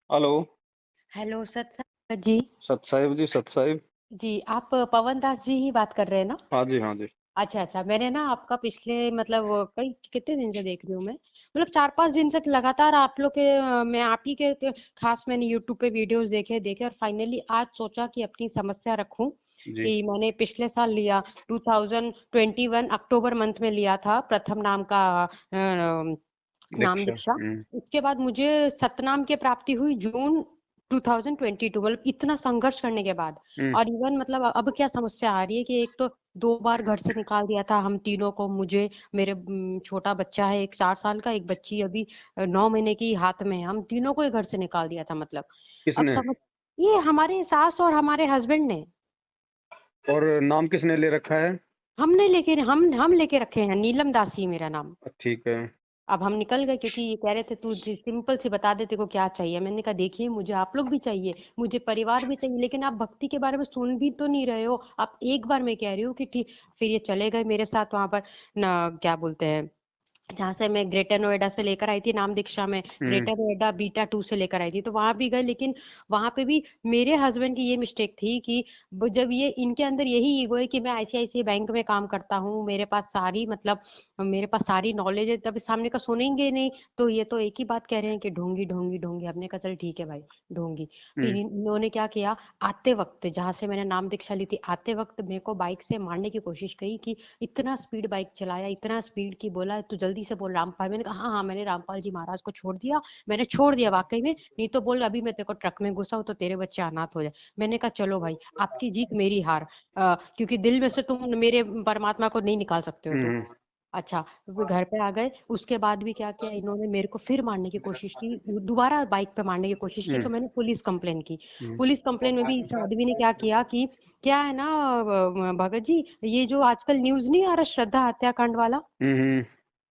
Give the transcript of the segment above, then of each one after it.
Hello. Hello सत्संग जी। सत साहिब जी, सत साहिब। जी आप पवन दास जी ही बात कर रहे हैं ना? हाँ जी, हाँ जी। अच्छा अच्छा, मैंने ना आपका पिछले मतलब कई कितने दिन से देख रही हूँ मैं, मतलब 4-5 दिन से लगातार आप लोग के मैं आप ही के खास मैंने यूट्यूब पे वीडियोस देखे देखे और फाइनली आज सोचा कि अपनी समस्या रखूं जी। कि मैंने पिछले साल लिया 2021 अक्टूबर मंथ में लिया था प्रथम नाम का नाम दीक्षा। दीक्षा। उसके बाद मुझे सतनाम की प्राप्ति हुई जून 2022, मतलब इतना संघर्ष करने के बाद। हम्म। और इवन मतलब अब क्या समस्या आ रही है कि एक तो 2 बार घर से निकाल दिया था हम तीनों को, मुझे, मेरे छोटा बच्चा है एक 4 साल का, एक बच्ची अभी 9 महीने की हाथ में है, हम तीनों को ही घर से निकाल दिया था मतलब। अब किसने? समझ, ये हमारे सास और हमारे हस्बैंड ने। और नाम किसने ले रखा है? हमने लेके हम लेके रखे हैं, नीलम दासी मेरा नाम। ठीक है। अब हम निकल गए क्योंकि ये कह रहे थे तू सिंपल सी बता दे तेरे को क्या चाहिए। मैंने कहा देखिए मुझे आप लोग भी चाहिए, मुझे परिवार भी चाहिए, लेकिन आप भक्ति के बारे में सुन भी तो नहीं रहे हो। आप एक बार मैं कह रही हूँ कि ठीक। फिर ये चले गए मेरे साथ वहां पर ना, क्या बोलते हैं, जहाँ से मैं ग्रेटर नोएडा से लेकर आई थी नाम दीक्षा में, हम्म। ग्रेटर नोएडा बीटा 2 से लेकर आई थी, तो वहां भी गए, लेकिन वहां पे भी मेरे हस्बैंड की ये मिस्टेक थी कि जब ये इनके अंदर यही ईगो है कि मैं आईसीआईसीआई बैंक में काम करता हूँ, मेरे पास सारी मतलब मेरे पास सारी नॉलेज है, तब सामने का सुनेंगे नहीं। तो ये तो एक ही बात कह रहे हैं कि ढोंगी ढोंगी ढोंगी। हमने कहा चल ठीक है भाई, ढोंगी। फिर हम्म। इन्होंने क्या किया, आते वक्त जहां से मैंने नाम दीक्षा ली थी, आते वक्त मेरे को बाइक से मारने की कोशिश की कि इतना स्पीड बाइक चलाया, इतना स्पीड की बोला तू जल्दी से बोल रामपाल। मैंने कहा हाँ हाँ, मैंने रामपाल जी महाराज को छोड़ दिया, मैंने छोड़ दिया वाकई में, नहीं तो बोल अभी मैं तेरे को ट्रक में घुसाऊं तो तेरे बच्चे अनाथ हो जाए। मैंने कहा चलो भाई, आपकी जीत मेरी हार, क्योंकि दिल में से तुम मेरे परमात्मा को नहीं निकाल सकते हो तुम। हम्म। अच्छा, वो घर पे आ गए, उसके बाद भी क्या किया इन्होंने, मेरे को फिर मारने की कोशिश की, दोबारा बाइक पे मारने की कोशिश की, हम्म। तो मैंने पुलिस कंप्लेन की। हम्म। पुलिस कंप्लेन में भी इस आदमी ने क्या किया कि क्या है ना, भगत जी, ये जो आजकल न्यूज नहीं आ रहा श्रद्धा हत्याकांड वाला, हम्म।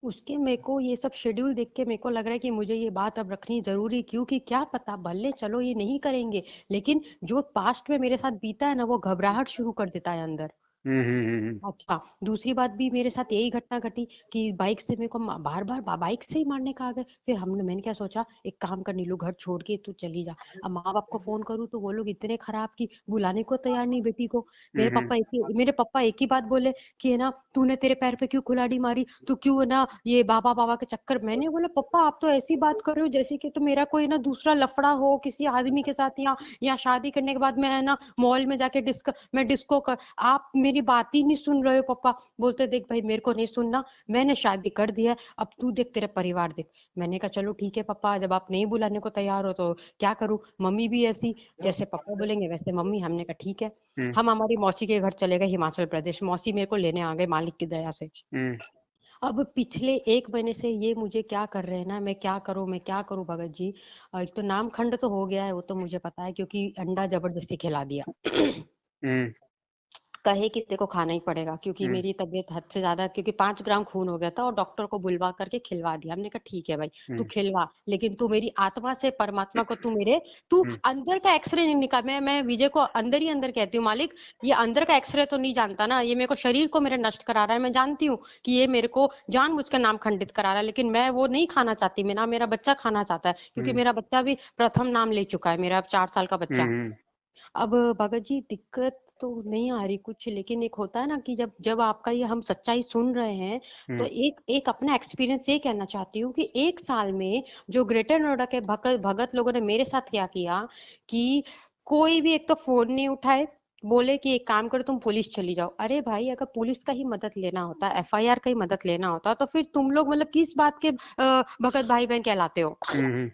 उसके मेरे को ये सब शेड्यूल देख के मेरे को लग रहा है कि मुझे ये बात अब रखनी जरूरी, क्योंकि क्या पता भले चलो ये नहीं करेंगे, लेकिन जो पास्ट में मेरे साथ बीता है ना, वो घबराहट शुरू कर देता है अंदर। हम्म। अच्छा, दूसरी बात भी मेरे साथ यही घटना घटी कि बाइक से मेरे को बार बार बाइक से ही मारने का आ गए। फिर मैंने क्या सोचा, एक काम कर नीलू, घर छोड़ के तू चली जा। अब माँ बाप को फोन करूँ तो वो लोग इतने खराब कि बुलाने को तैयार नहीं बेटी को। मेरे पापा एक ही बात बोले कि है ना, तूने तेरे पैर पे क्यों कुल्हाड़ी मारी, तू क्यों है ना ये बाबा बाबा के चक्कर। मैंने बोला पापा आप तो ऐसी बात कर रहे हो जैसे कि तो मेरा कोई ना दूसरा लफड़ा हो किसी आदमी के साथ, या शादी करने के बाद मैं है ना मॉल में जाके डिस्को कर। आप मेरी बात ही नहीं सुन रहे हो पापा। बोलते देख भाई मेरे को नहीं सुनना, मैंने शादी कर दिया है, अब तू देख तेरा परिवार देख। मैंने कहा चलो ठीक है पापा, जब आप नहीं बुलाने को तैयार हो तो क्या करूं। मम्मी भी ऐसी, जैसे पापा बोलेंगे वैसे मम्मी। हमने कहा ठीक है। हम्म। हम हमारी मौसी के घर चले गए हिमाचल प्रदेश, मौसी मेरे को लेने आ गए मालिक की दया से। हम्म। अब पिछले 1 महीने से ये मुझे क्या कर रहे हैं ना, मैं क्या करूं भगत जी। एक तो नाम खंड तो हो गया है, वो तो मुझे पता है क्योंकि अंडा जबरदस्ती खिला दिया। हम्म। कहे कि तेरे को खाना ही पड़ेगा क्योंकि हम्म। मेरी तबीयत हद से ज्यादा, क्योंकि 5 ग्राम खून हो गया था और डॉक्टर को बुलवा करके खिलवा दिया। हमने कहा ठीक है भाई, तू हम्म। खिलवा, लेकिन तू मेरी आत्मा से परमात्मा को तू हम्म। अंदर का एक्सरे नहीं निकाल। मैं विजय को अंदर ही अंदर कहती हूँ, मालिक ये अंदर का एक्सरे तो नहीं जानता ना, ये मेरे को शरीर को मेरे नष्ट करा रहा है। मैं जानती हूँ कि ये मेरे को जानबूझकर नाम खंडित करा रहा है, लेकिन मैं वो नहीं खाना चाहती, मेरा बच्चा खाना चाहता है, क्योंकि हम्म। मेरा बच्चा भी प्रथम नाम ले चुका है, मेरा 4 साल का बच्चा। हम्म। अब भगत जी दिक्कत तो नहीं आ रही कुछ, लेकिन एक होता है ना कि जब जब आपका ये हम सच्चाई सुन रहे हैं, तो हम्म। एक एक अपना एक्सपीरियंस ये कहना चाहती हूँ कि 1 साल में जो ग्रेटर नोएडा के भगत भगत लोगों ने मेरे साथ क्या किया कि कोई भी एक तो फोन नहीं उठाए, बोले कि एक काम करो तुम पुलिस चली जाओ। अरे भाई अगर पुलिस का ही मदद लेना होता, एफआईआर का ही मदद लेना होता, तो फिर तुम लोग मतलब किस बात के भगत भाई बहन कहलाते हो। हम्म।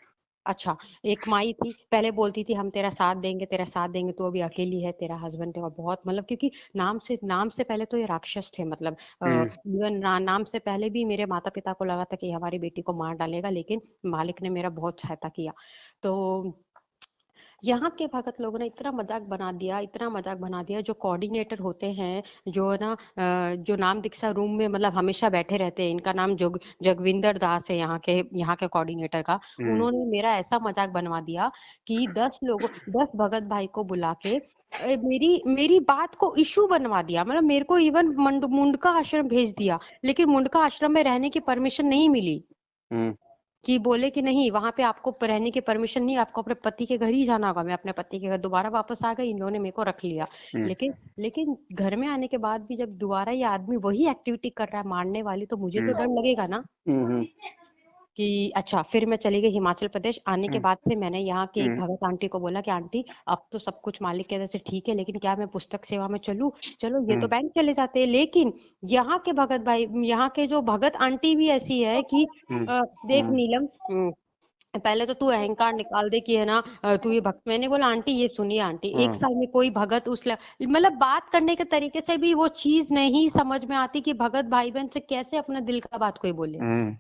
अच्छा, एक माई थी पहले बोलती थी हम तेरा साथ देंगे, तू अभी अकेली है, तेरा हस्बैंड है, और बहुत मतलब क्योंकि नाम से पहले तो ये राक्षस थे मतलब। हम्म। इवन नाम से पहले भी मेरे माता पिता को लगा था कि हमारी बेटी को मार डालेगा, लेकिन मालिक ने मेरा बहुत सहायता किया। तो यहाँ के भगत लोगों ने इतना मजाक बना दिया, इतना मजाक बना दिया, जो कोऑर्डिनेटर होते हैं, जो है ना जो नाम दीक्षा रूम में मतलब हमेशा बैठे रहते हैं, इनका नाम जगविंदर दास है, यहाँ के कोऑर्डिनेटर का। हम्म। उन्होंने मेरा ऐसा मजाक बनवा दिया कि 10 भगत भाई को बुला के मेरी मेरी बात को इशू बनवा दिया, मतलब मेरे को इवन मुंडका आश्रम भेज दिया, लेकिन मुंडका आश्रम में रहने की परमिशन नहीं मिली। हम्म। कि बोले कि नहीं वहां पे आपको रहने की परमिशन नहीं, आपको अपने पति के घर ही जाना होगा। मैं अपने पति के घर दोबारा वापस आ गई, इन्होंने मेरे को रख लिया। हम्म लेकिन लेकिन घर में आने के बाद भी जब दोबारा ये आदमी वही एक्टिविटी कर रहा है मारने वाली, तो मुझे तो हम्म डर लगेगा ना हम्म कि अच्छा। फिर मैं चली गई हिमाचल प्रदेश। आने के हम्म बाद फिर मैंने यहाँ की एक हम्म भगत आंटी को बोला कि आंटी अब तो सब कुछ मालिक की तरह से ठीक है, लेकिन क्या मैं पुस्तक सेवा में चलूं? चलो ये तो हम्म बैंक चले जाते हैं, लेकिन यहाँ के भगत भाई, यहाँ के जो भगत आंटी भी ऐसी है कि हम्म देख हम्म नीलम, पहले तो तू अहंकार निकाल दे कि है ना तू ये भक्त। मैंने बोला आंटी ये सुनिए आंटी, एक हम्म साल में कोई भगत मतलब बात करने के तरीके से भी वो चीज नहीं समझ में आती कि भगत भाई बहन से कैसे अपना दिल का बात कोई बोले। हम्म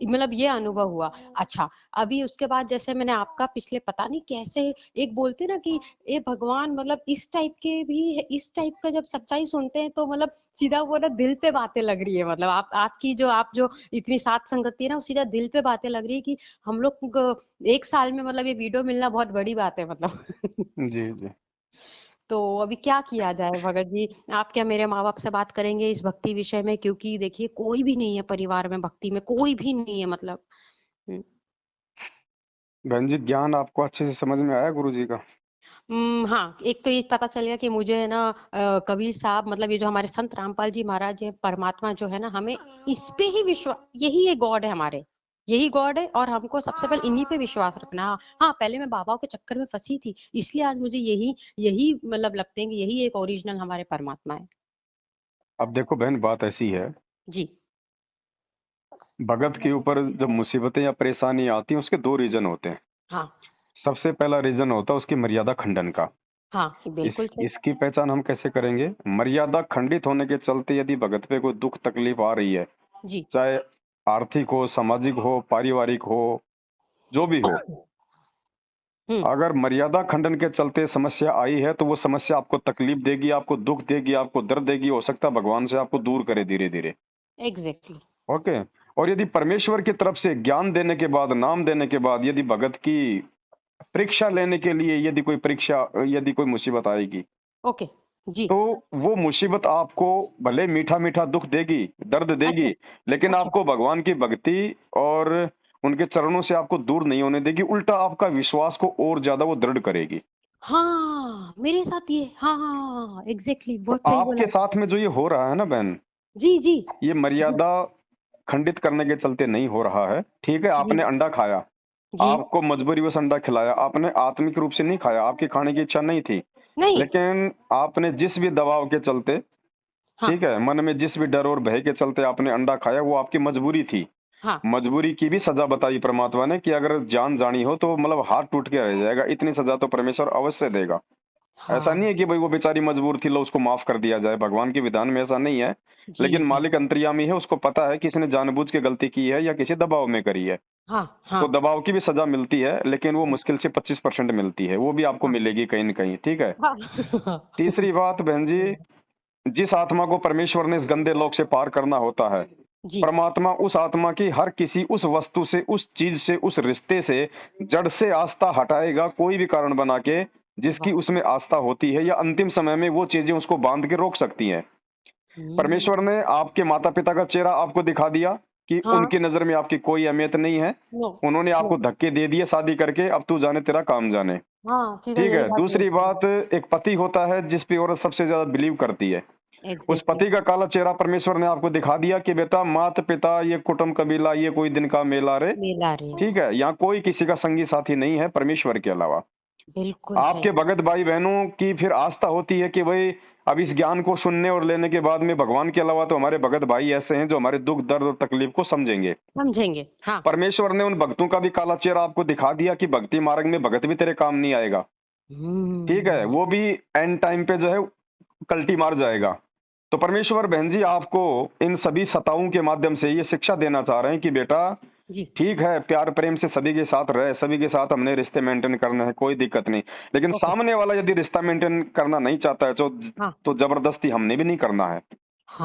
मतलब ये अनुभव हुआ। अच्छा, अभी उसके बाद जैसे मैंने आपका पिछले पता नहीं कैसे एक बोलते ना कि ए भगवान, मतलब इस टाइप के भी इस टाइप का जब सच्चाई सुनते हैं तो मतलब सीधा वो ना दिल पे बातें लग रही है। मतलब आप जो इतनी साथ संगति है ना, वो सीधा दिल पे बातें लग रही है कि हम लोग एक साल में मतलब ये वीडियो मिलना बहुत बड़ी बात है मतलब। जी जी। तो अभी क्या किया जाए भगत जी? आप क्या मेरे माँ बाप से बात करेंगे इस भक्ति विषय में? क्योंकि देखिए कोई भी नहीं है परिवार में, भक्ति में कोई भी नहीं है मतलब। हम्म। बहन जी, ज्ञान आपको अच्छे से समझ में आया गुरु जी का? हाँ, एक तो ये पता चल गया कि मुझे है ना कबीर साहब, मतलब ये जो हमारे संत रामपाल जी महाराज है, परमात्मा जो है ना, हमें इस पे ही विश्वास, यही एक गॉड है हमारे, यही गॉड है और हमको सबसे पहले इन्हीं पे विश्वास रखना है। हाँ, पहले मैं बाबाओं के चक्कर में फंसी थी, इसलिए आज मुझे यही यही मतलब लगते हैं कि यही एक ओरिजिनल हमारे परमात्मा है। अब देखो बहन, बात ऐसी है, जी। भगत के ऊपर जब मुसीबतें या परेशानी आती हैं, उसके दो रीजन होते हैं। हाँ सबसे पहला रीजन होता है उसकी मर्यादा खंडन का। हाँ, बिल्कुल सही। इसकी पहचान हम कैसे करेंगे? मर्यादा खंडित होने के चलते यदि भगत पे कोई दुख तकलीफ आ रही है, जी। चाहे आर्थिक हो, सामाजिक हो, पारिवारिक हो, जो भी हो, हम्म। अगर मर्यादा खंडन के चलते समस्या आई है तो वो समस्या आपको तकलीफ देगी, आपको दुख देगी, आपको दर्द देगी, हो सकता है भगवान से आपको दूर करे धीरे धीरे। एग्जैक्टली। ओके। और यदि परमेश्वर की तरफ से ज्ञान देने के बाद, नाम देने के बाद, यदि भगत की परीक्षा लेने के लिए यदि कोई मुसीबत आएगी, ओके। जी। तो वो मुसीबत आपको भले मीठा मीठा दुख देगी, दर्द देगी, अच्छा। लेकिन अच्छा। आपको भगवान की भक्ति और उनके चरणों से आपको दूर नहीं होने देगी, उल्टा आपका विश्वास को और ज्यादा वो दृढ़ करेगी। हाँ, मेरे साथ ये, हाँ हाँ हाँ हाँ, एग्जैक्टली, तो बहुत सही बोला आपके आपने। साथ में जो ये हो रहा है ना बहन, जी जी। ये मर्यादा खंडित करने के चलते नहीं हो रहा है। ठीक है, जी आपने अंडा खाया, जी। आपको मजबूरीवश अंडा खिलाया, आपने आत्मिक रूप से नहीं खाया, आपकी खाने की इच्छा नहीं थी, नहीं। लेकिन आपने जिस भी दबाव के चलते, हाँ ठीक है, मन में जिस भी डर और भय के चलते आपने अंडा खाया, वो आपकी मजबूरी थी। हाँ मजबूरी की भी सजा बताई परमात्मा ने कि अगर जान जानी हो तो मतलब हाथ टूट के रह जाएगा, इतनी सजा तो परमेश्वर अवश्य देगा। ऐसा नहीं हाँ। है कि भाई वो बेचारी मजबूर थी, लो उसको माफ कर दिया जाए, भगवान के विधान में ऐसा नहीं है। जी लेकिन जी। मालिक अंतर्यामी है, उसको पता है कि इसने जानबूझ के गलती की है या किसी दबाव में करी है। हाँ हाँ तो दबाव की भी सजा मिलती है, लेकिन वो मुश्किल से 25% मिलती है, वो भी आपको हाँ मिलेगी कहीं न कहीं। ठीक है। हाँ। तीसरी बात बहन जी, जिस आत्मा को परमेश्वर ने इस गंदे लोक से पार करना होता है, जी। परमात्मा उस आत्मा की हर किसी उस वस्तु से, उस चीज से, उस रिश्ते से जड़ से आस्था हटाएगा, कोई भी कारण बना के, जिसकी वाह। उसमें आस्था होती है, या अंतिम समय में वो चीजें उसको बांध के रोक सकती हैं। हम्म। परमेश्वर ने आपके माता पिता का चेहरा आपको दिखा दिया कि हाँ। उनकी नजर में आपकी कोई अहमियत नहीं है। नो। उन्होंने नो। आपको धक्के दे दिए शादी करके, अब तू जाने तेरा काम जाने। हाँ, सीधा ठीक यही है। बात दूसरी बोलते हैं। बात, एक पति होता है जिस पे औरत सबसे ज्यादा बिलीव करती है। उस एग्जैक्टली। पति का काला चेहरा परमेश्वर ने आपको दिखा दिया कि बेटा, माता पिता, ये कुटुंब कबीला, ये कोई दिन का मेला रे। मिला रहे हैं। ठीक है, यहाँ कोई किसी का संगी साथी नहीं है परमेश्वर के अलावा। बिल्कुल सही। आपके भगत भाई बहनों की फिर आस्था होती है कि भाई अब इस ज्ञान को सुनने और लेने के बाद में भगवान के अलावा तो हमारे भगत भाई ऐसे हैं जो हमारे दुख दर्द और तकलीफ को समझेंगे। समझेंगे। हाँ। परमेश्वर ने उन भक्तों का भी काला चेहरा आपको दिखा दिया कि भक्ति मार्ग में भगत भी तेरे काम नहीं आएगा। ठीक है, हम्म। वो भी एंड टाइम पे जो है कल्टी मार जाएगा। तो परमेश्वर बहन जी आपको इन सभी सताओं के माध्यम से ये शिक्षा देना चाह रहे हैं कि बेटा, जी। ठीक है, प्यार प्रेम से सभी के साथ रहे, सभी के साथ हमने रिश्ते मेंटेन करने हैं, कोई दिक्कत नहीं। लेकिन ओके। सामने वाला यदि रिश्ता मेंटेन करना नहीं चाहता है हाँ तो जबरदस्ती हमने भी नहीं करना है।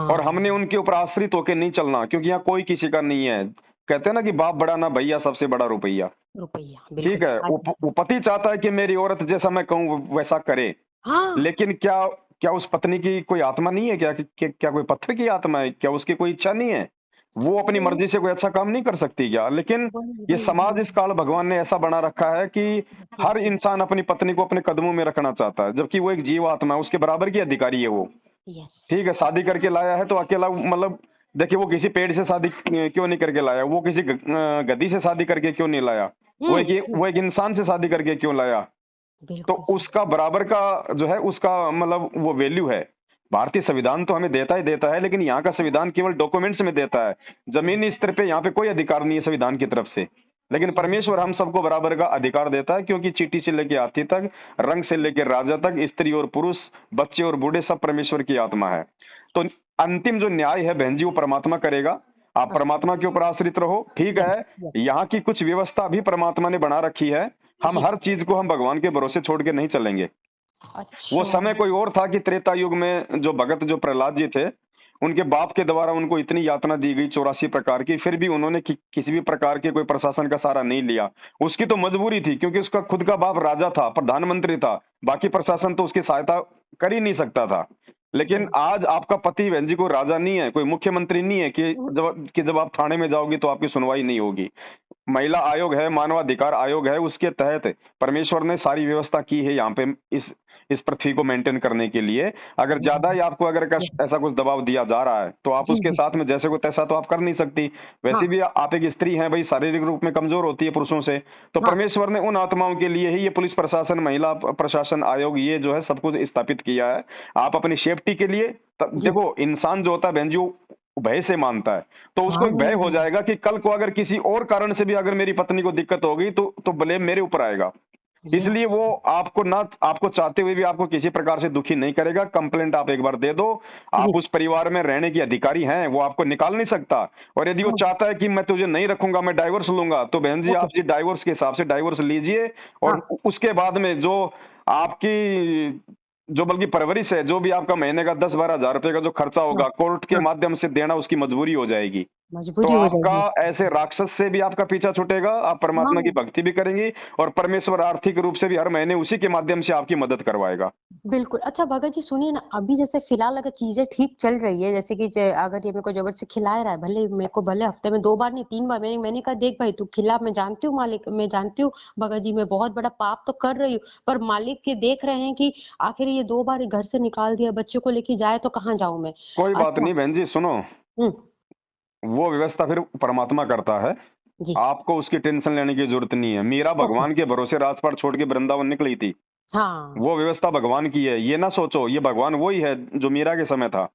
और हमने हाँ। उनके ऊपर आश्रित होकर नहीं चलना, क्योंकि यहाँ कोई किसी का नहीं है। कहते हैं ना कि बाप बड़ा ना भैया, सबसे बड़ा रुपया। रुपया, ठीक बिल्कुल है, आज। वो पति चाहता है कि मेरी औरत जैसा मैं कहूँ वैसा करे। हाँ। लेकिन क्या क्या उस पत्नी की कोई आत्मा नहीं है क्या? क्या कोई पत्थर की आत्मा है क्या? उसकी कोई इच्छा नहीं है? वो अपनी तो मर्जी से कोई अच्छा काम नहीं कर सकती क्या? लेकिन वही ये वही समाज, वही इस काल भगवान ने ऐसा बना रखा है कि जी हर जी इंसान अपनी पत्नी को अपने कदमों में रखना चाहता है, जबकि वो एक जीवात्मा है, उसके बराबर की अधिकारी है वो। यस ठीक है, शादी करके लाया है तो अकेला, मतलब देखिए, वो किसी पेड़ से शादी क्यों नहीं करके लाया, वो किसी गधी से शादी करके क्यों नहीं लाया, हम्म, वो एक इंसान से शादी करके क्यों लाया? तो बिल्कुल सही उसका बराबर का जो है, उसका मतलब वो वैल्यू है। भारतीय संविधान तो हमें देता ही देता है, लेकिन यहाँ का संविधान केवल डॉक्यूमेंट्स में देता है। जमीनी स्तर पे यहाँ पे कोई अधिकार नहीं है संविधान की तरफ से। लेकिन परमेश्वर हम सबको बराबर का अधिकार देता है, क्योंकि चींटी से लेके हाथी तक, रंग से लेके राजा तक, स्त्री और पुरुष, बच्चे और बूढ़े, सब परमेश्वर की आत्मा है। तो अंतिम जो न्याय है बहन जी, वो परमात्मा करेगा। आप अच्छा परमात्मा के ऊपर आश्रित रहो, ठीक यस है। यस यहाँ की कुछ व्यवस्था भी परमात्मा ने बना रखी है। हम जी हर चीज को हम भगवान के भरोसे छोड़ के नहीं चलेंगे। वो अच्छा समय कोई और था कि त्रेता युग में जो भगत, जो प्रहलाद जी थे, उनके बाप के द्वारा उनको इतनी यातना दी गई 84 प्रकार की, फिर भी उन्होंने किसी भी प्रकार के कोई प्रशासन का सहारा नहीं लिया। उसकी तो मजबूरी थी, क्योंकि उसका खुद का बाप राजा था, प्रधानमंत्री था। बाकी प्रशासन तो उसकी सहायता कर ही नहीं सकता था। लेकिन सही आज आपका पति बहन जी कोई राजा नहीं है, कोई मुख्यमंत्री नहीं है कि जब आप थाने में जाओगी तो आपकी सुनवाई नहीं होगी। महिला आयोग है, मानवाधिकार आयोग है, उसके तहत परमेश्वर ने सारी व्यवस्था की है यहाँ पे, इस पृथ्वी को मेंटेन करने के लिए। अगर ज्यादा ही आपको अगर यस ऐसा कुछ दबाव दिया जा रहा है, तो आप जी उसके जी साथ में जैसे को तैसा तो आप कर नहीं सकती। वैसे भी हाँ आप एक स्त्री हैं भाई, शारीरिक रूप में कमजोर होती है पुरुषों से। तो हाँ परमेश्वर ने उन आत्माओं के लिए ही ये पुलिस प्रशासन, महिला प्रशासन आयोग, ये जो है सब कुछ स्थापित किया है। आप अपनी सेफ्टी के लिए, जी देखो, इंसान जो होता है बहन जी, वो भय से मानता है। तो उसको हाँ एक भय हो जाएगा कि कल को अगर किसी और कारण से भी अगर मेरी पत्नी को दिक्कत होगी, तो ब्लेम मेरे ऊपर आएगा। यस इसलिए वो आपको ना, आपको चाहते हुए भी आपको किसी प्रकार से दुखी नहीं करेगा। कंप्लेंट आप एक बार दे दो, जी आप उस परिवार में रहने की अधिकारी हैं, वो आपको निकाल नहीं सकता। और यदि वो हाँ चाहता है कि मैं तुझे नहीं रखूंगा, मैं डाइवोर्स लूंगा, तो बहन जी ओके आप जी डाइवोर्स के हिसाब से डाइवोर्स लीजिए। हाँ और उसके बाद में जो आपकी, जो बल्कि परवरिश है, जो भी आपका महीने का 10-12 हजार रुपए का जो खर्चा हाँ होगा, कोर्ट के हाँ माध्यम से देना उसकी मजबूरी हो जाएगी। तो मजबूरी हो आपका जाएगी ऐसे राक्षस से भी आपका पीछा छूटेगा, आप परमात्मा की हाँ भक्ति भी करेंगी, और परमेश्वर आर्थिक रूप से भी हर महीने उसी के माध्यम से आपकी मदद करवाएगा। बिल्कुल। अच्छा भगत जी सुनिए ना, अभी जैसे फिलहाल अगर चीज़ें ठीक चल रही है, जैसे कि अगर ये मेरे को ज़बरदस्ती खिला रहा है, भले मेरे को भले हफ्ते में 2 बार नहीं 3 बार, मैंने कहा देख भाई तू खिला, मैं जानती हूँ मालिक, मैं जानती हूँ भगत जी मैं बहुत बड़ा पाप तो कर रही हूँ, पर मालिक के देख रहे हैं कि आखिर ये 2 बार घर से निकाल दिया, बच्चों को लेके जाए तो कहाँ जाऊँ मैं? कोई बात अच्छा नहीं बहन जी, सुनो, हुँ, वो व्यवस्था फिर परमात्मा करता है। जी, आपको उसकी टेंशन लेने की जरूरत नहीं है। मीरा ओके, भगवान के भरोसे राजपाट छोड़ के वृंदावन निकली थी। हाँ, वो व्यवस्था भगवान की है, ये ना सोचो ये भगवान वही है जो मीरा के समय था।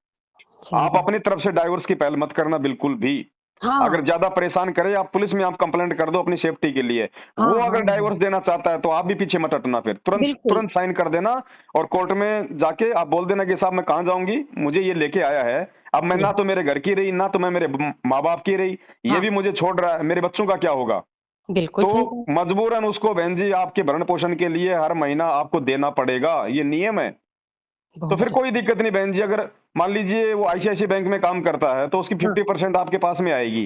सही आप बात। अपनी तरफ से डाइवोर्स की पहल मत करना बिल्कुल भी। अगर हाँ, ज्यादा परेशान करे, आप पुलिस में आप कंप्लेंट कर दो अपनी सेफ्टी के लिए। हाँ, वो हाँ, अगर हाँ, डाइवोर्स देना चाहता है, तो आप भी पीछे मत हटना, फिर तुरंत बिल्कुल, तुरंत साइन कर देना। और कोर्ट में जाके आप बोल देना कि साहब मैं कहाँ जाऊंगी, मुझे ये लेके आया है। अब मैं जी, ना तो मेरे घर की रही, ना तो मैं मेरे माँ बाप की रही, ये हाँ, भी मुझे छोड़ रहा है, मेरे बच्चों का क्या होगा? बिल्कुल तो सही बात, मजबूरन उसको बहन जी आपके भरण पोषण के लिए हर महीना आपको देना पड़ेगा, ये नियम है। तो बहुत फिर सही, कोई दिक्कत नहीं बहन जी। अगर मान लीजिए वो आईसीआईसी बैंक में काम करता है, तो उसकी हाँ, 50% आपके पास में आएगी।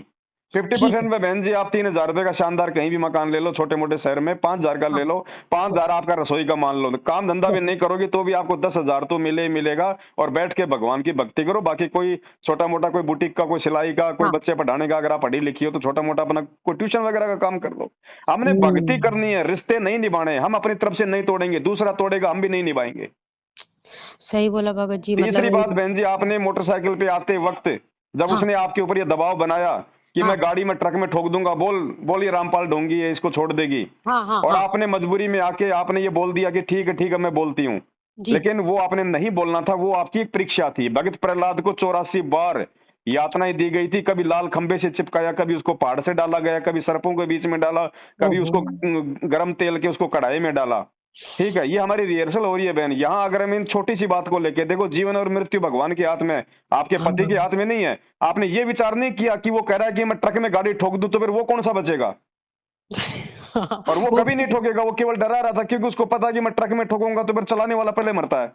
ठीक है, 50% में बहन जी आप 3,000 रुपए का शानदार कहीं भी मकान ले लो, छोटे मोटे शहर में 5,000 का हाँ, ले लो। 5,000 आपका रसोई का मान लो, तो काम धंधा भी यस, नहीं करोगे तो भी आपको 10,000 तो मिलेगा। और बैठ के भगवान की भक्ति करो। बाकी कोई छोटा मोटा कोई बुटीक का, कोई सिलाई का, कोई हाँ, बच्चे पढ़ाने का, अगर आप पढ़ी लिखी हो तो छोटा मोटा अपना कोई ट्यूशन वगैरह का काम कर लो। हमने भक्ति हुँ। करनी है, रिश्ते नहीं निभाने। हम अपनी तरफ से नहीं तोड़ेंगे, दूसरा तोड़ेगा, हम भी नहीं निभाएंगे। सही बोला भगत जी तीसरी बात मतलब बहन जी, आपने मोटरसाइकिल पे आते वक्त जब हाँ, उसने आपके ऊपर ये दबाव बनाया कि मैं हाँ, गाड़ी में ट्रक में ठोक दूंगा, बोल बोल ये रामपाल ढोंगी है, इसको छोड़ देगी। हाँ, हाँ, और हाँ, आपने मजबूरी में आके आपने ये बोल दिया कि ठीक है मैं बोलती हूँ। जी, लेकिन वो आपने नहीं बोलना था, वो आपकी एक परीक्षा थी। भगत प्रहलाद को 84 बार यातनाएं दी गई थी। कभी लाल खंबे से चिपकाया, कभी उसको पहाड़ से डाला गया, कभी सर्पों के बीच में डाला, कभी ओहो! उसको गर्म तेल के उसको कढ़ाई में डाला। ठीक है, ये हमारी रिहर्सल हो रही है बहन। यहाँ अगर हम इन छोटी सी बात को लेके, देखो, जीवन और मृत्यु भगवान के हाथ में है, आपके हाँ, पति के हाथ में नहीं है। आपने ये विचार नहीं किया कि वो कह रहा है कि मैं ट्रक में गाड़ी ठोक दूं, तो फिर वो कौन सा बचेगा? और वो वो कभी नहीं ठोकेगा, वो केवल डरा रहा था, क्योंकि उसको पता है कि मैं ट्रक में ठोकूंगा तो फिर चलाने वाला पहले मरता है।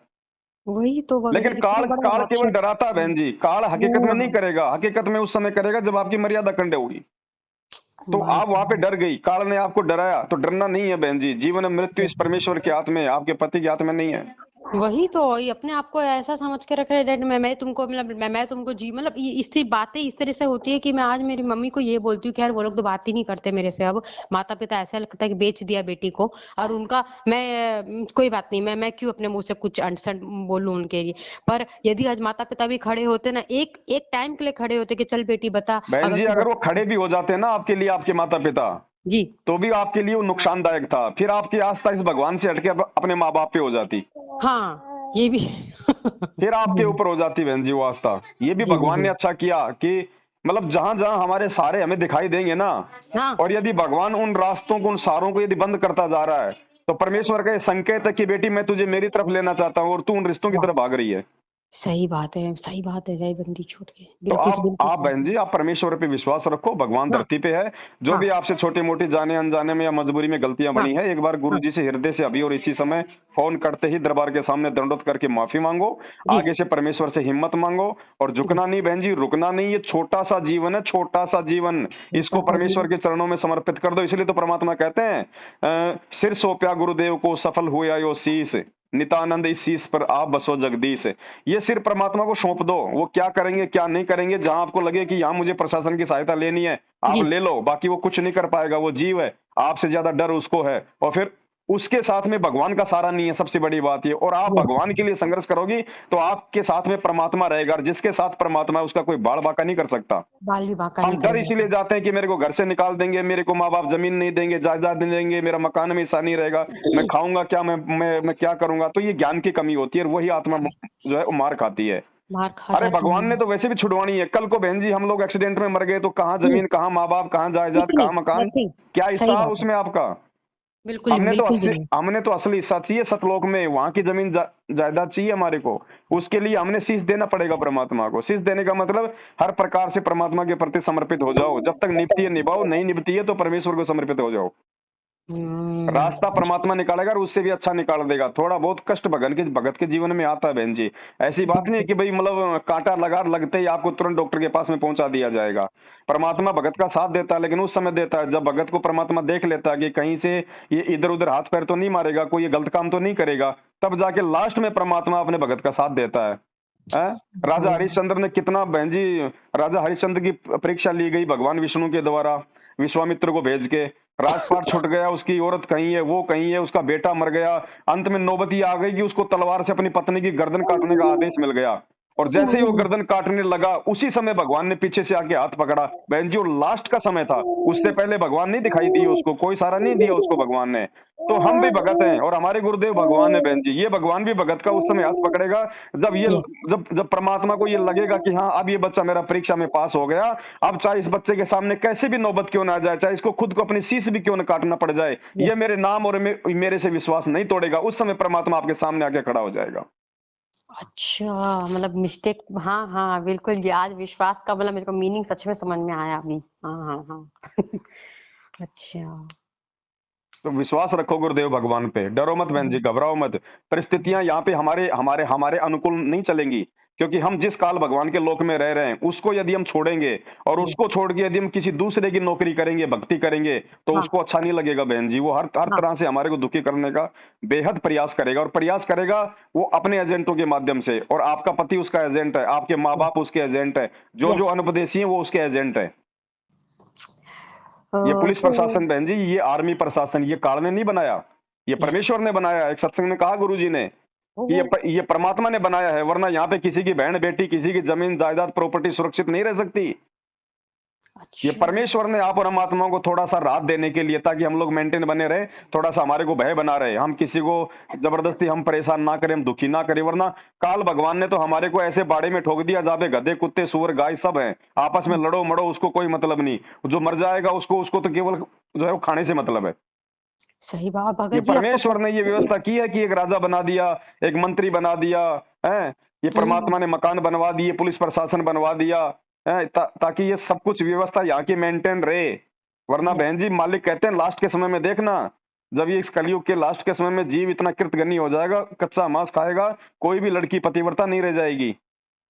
वही तो भगत लेकिन जी कितना बड़ा काल केवल राक्षस डराता है बहन जी, काल हकीकत में नहीं हाँ, करेगा। हकीकत में उस समय करेगा जब आपकी मर्यादा खंडे होगी। तो बाप आप वहां पे रे! डर गई, काल ने आपको डराया, तो डरना नहीं है बहन जी। जीवन और मृत्यु इस यस, परमेश्वर के हाथ में है, आपके पति के हाथ में नहीं है। वही तो, ये अपने आप को ऐसा समझ के रख रहे हैं, मैं तुमको मतलब मैं तुमको जी मतलब इसकी बातें इस तरह से होती है कि मैं आज मेरी मम्मी को ये बोलती हूँ, खैर वो लोग तो बात ही नहीं करते मेरे से अब, माता पिता ऐसा लगता है कि बेच दिया बेटी को, और उनका कोई बात नहीं, मैं क्यों अपने मुंह से कुछ अनसन बोलूं उनके लिए। पर यदि आज माता पिता भी खड़े होते ना, एक एक टाइम के लिए खड़े होते कि चल बेटी बता, बहन अगर जी, तू अगर वो खड़े भी हो जाते ना आपके लिए, आपके माता पिता, जी तो भी आपके लिए वो नुकसानदायक था, फिर आपकी आस्था इस भगवान से हटके अपने माँ बाप पे हो जाती, हाँ ये भी फिर आपके जी ऊपर हो जाती बहन जी वो आस्था। ये भी जी भगवान जी ने अच्छा किया कि मतलब जहां जहां हमारे सारे हमें दिखाई देंगे ना, हाँ और यदि भगवान उन रास्तों को, उन सारों को यदि बंद करता जा रहा है, तो परमेश्वर का ये संकेत है कि बेटी मैं तुझे मेरी तरफ लेना चाहता हूँ और तू उन रिश्तों की वाह तरफ भाग रही है। सही बात है, जय बंदी छूट के, तो बिल्कुल बिल्कुल आप बहन सही। जी, आप परमेश्वर पे विश्वास रखो, भगवान हाँ धरती पे है। जो हाँ भी आपसे छोटी मोटी जाने अनजाने में या मजबूरी में गलतियां हाँ बनी है, एक बार गुरु हाँ जी से हृदय से अभी और इसी समय फोन करते ही दरबार के सामने दंडोत करके माफी मांगो। जी आगे से परमेश्वर से हिम्मत मांगो, और जी झुकना नहीं बहन जी, रुकना नहीं। ये छोटा सा जीवन है, छोटा सा जीवन, छोटा इसको सा परमेश्वर जीवन। के चरणों में समर्पित कर दो। इसलिए तो परमात्मा कहते हैं, सिर सौंपया गुरुदेव को, सफल हुआ यो शीस, नितानंद इस शीस पर आप बसो जगदीश। ये सिर परमात्मा को सौंप दो, वो क्या करेंगे क्या नहीं करेंगे, जहां आपको लगे कि यहाँ मुझे प्रशासन की सहायता लेनी है, आप जी ले लो, बाकी वो कुछ नहीं कर पाएगा। वो जीव है, आपसे ज्यादा डर उसको है, और फिर उसके साथ में भगवान का सारा नहीं है, सबसे बड़ी बात ये। और आप यस, भगवान के लिए संघर्ष करोगी तो आपके साथ में परमात्मा रहेगा, और जिसके साथ परमात्मा है उसका कोई बाल बाका नहीं कर सकता। बाल विवाह का हम नहीं डर करेगा। इसीलिए जाते हैं कि मेरे को घर से निकाल देंगे, मेरे को माँ बाप जमीन नहीं देंगे, जायदाद नहीं देंगे, मेरा मकान में हिस्सा नहीं रहेगा, मैं खाऊंगा क्या, मैं क्या करूंगा। तो ये ज्ञान की कमी होती है, और वही आत्मा जो है वो मार खाती है। मार खा अरे जाती भगवान है। ने तो वैसे भी छुड़वानी है। कल को बहन जी हम लोग एक्सीडेंट में मर गए तो कहाँ जी जमीन, कहाँ माँ बाप, कहाँ जायदाद, कुछ नहीं, कहाँ मकान, नथिंग। क्या सही हिस्सा बात है, उसमें आपका। बिल्कुल बिल्कुल भी नहीं। हमने तो असली हिस्सा चाहिए सतलोक में, वहां की जमीन जायदाद चाहिए हमारे को। उसके लिए हमने शीश देना पड़ेगा परमात्मा को। शीश देने का मतलब हर प्रकार से परमात्मा के प्रति समर्पित हो जाओ। जब तक निभती है निभाओ, नहीं निभती है तो परमेश्वर को समर्पित हो जाओ। रास्ता हम्म। परमात्मा निकालेगा, और उससे भी अच्छा निकाल देगा। थोड़ा बहुत कष्ट भगत के जीवन में आता है बहन जी। ऐसी बात नहीं है बिल्कुल कि भाई मतलब कांटा लगा लगते ही आपको तुरंत डॉक्टर के पास में पहुंचा दिया जाएगा। परमात्मा भगत का साथ देता है, लेकिन उस समय देता है जब भगत को परमात्मा देख लेता है कि कहीं से ये इधर उधर हाथ पैर तो नहीं मारेगा, कोई ये गलत काम तो नहीं करेगा, तब जाके लास्ट में परमात्मा अपने भगत का साथ देता है। हैं? राजा हम्म, हरिश्चंद्र ने कितना बहन जी, राजा हरिश्चंद्र की परीक्षा ली गई भगवान विष्णु के द्वारा, विश्वामित्र को भेज के। राजपाट छूट गया, उसकी औरत कहीं है, वो कहीं है, उसका बेटा मर गया। अंत में नौबत ये आ गई कि उसको तलवार से अपनी पत्नी की गर्दन काटने का आदेश मिल गया। और जैसे ही वो गर्दन काटने लगा, उसी समय भगवान ने पीछे से आके हाथ पकड़ा। बहन जी वो लास्ट का समय था, उससे पहले भगवान नहीं दिखाई दी उसको, कोई सहारा नहीं दिया उसको भगवान ने। तो हम भी भगत हैं, और हमारे गुरुदेव भगवान है बहन जी। ये भगवान भी भगत का उस समय हाथ पकड़ेगा, जब ये यस, जब जब परमात्मा को ये लगेगा कि हाँ अब ये बच्चा मेरा परीक्षा में पास हो गया, अब चाहे इस बच्चे के सामने कैसे भी नौबत क्यों ना आ जाए, चाहे इसको खुद को अपनी शीश भी क्यों ना काटना पड़ जाए, ये यस। मेरे नाम और मेरे से विश्वास नहीं तोड़ेगा, उस समय परमात्मा आपके सामने आके खड़ा हो जाएगा। अच्छा, मतलब मिस्टेक, हाँ हाँ बिल्कुल, ये आज विश्वास का मतलब मेरे को मीनिंग सच में समझ में आया अभी। हाँ हाँ हाँ अच्छा। तो विश्वास रखो गुरुदेव भगवान पे, डरो मत बहन जी, घबराओ मत। परिस्थितियां यहाँ पे हमारे हमारे हमारे अनुकूल नहीं चलेंगी, क्योंकि हम जिस काल भगवान के लोक में रह रहे हैं उसको यदि हम छोड़ेंगे, और जी, उसको छोड़ के यदि हम किसी दूसरे की नौकरी करेंगे, भक्ति करेंगे, तो हाँ उसको अच्छा नहीं लगेगा बहन जी। वो हर हर हाँ तरह से हमारे को दुखी करने का बेहद प्रयास करेगा, और प्रयास करेगा वो अपने एजेंटों के माध्यम से। और आपका पति उसका एजेंट है, आपके माँ बाप उसके एजेंट है, जो जो यस। अनुपदेशी है वो उसके एजेंट है। ये पुलिस तो प्रशासन बहन जी, ये आर्मी प्रशासन, ये काल ने नहीं बनाया, ये यस। परमेश्वर ने बनाया। एक सत्संग में कहा गुरु जी ने कि वो ये परमात्मा ने बनाया है, वरना यहाँ पे किसी की बहन बेटी, किसी की जमीन जायदाद प्रॉपर्टी सुरक्षित नहीं रह सकती। ये अच्छा। परमेश्वर ने आप और हम आत्माओं को थोड़ा सा राहत देने के लिए, ताकि हम लोग मेंटेन बने रहे, थोड़ा सा हमारे को भय बना रहे, हम किसी को जबरदस्ती हम परेशान ना करें, हम दुखी ना करें। वरना काल भगवान ने तो हमारे को ऐसे बाड़े में ठोक दिया जहाँ पे गधे कुत्ते सुअर गाय सब हैं, आपस में लड़ो मड़ो, उसको कोई मतलब नहीं। जो मर जाएगा उसको उसको तो केवल जो है वो खाने से मतलब है। सही बात ये भगत जी, आपको परमेश्वर ने ये व्यवस्था की है कि एक राजा बना दिया, एक मंत्री बना दिया है। ये हम्म, परमात्मा ने मकान बनवा दिए, पुलिस प्रशासन बनवा दिया है, ताकि ये सब कुछ व्यवस्था यहाँ की मेंटेन रहे। वरना यस। बहन जी मालिक कहते हैं लास्ट के समय में देखना, जब ये इस कलयुग के लास्ट के समय में जीव इतना कृतघ्नी हो जाएगा, कच्चा मांस खाएगा, कोई भी लड़की पतिव्रता नहीं रह जाएगी।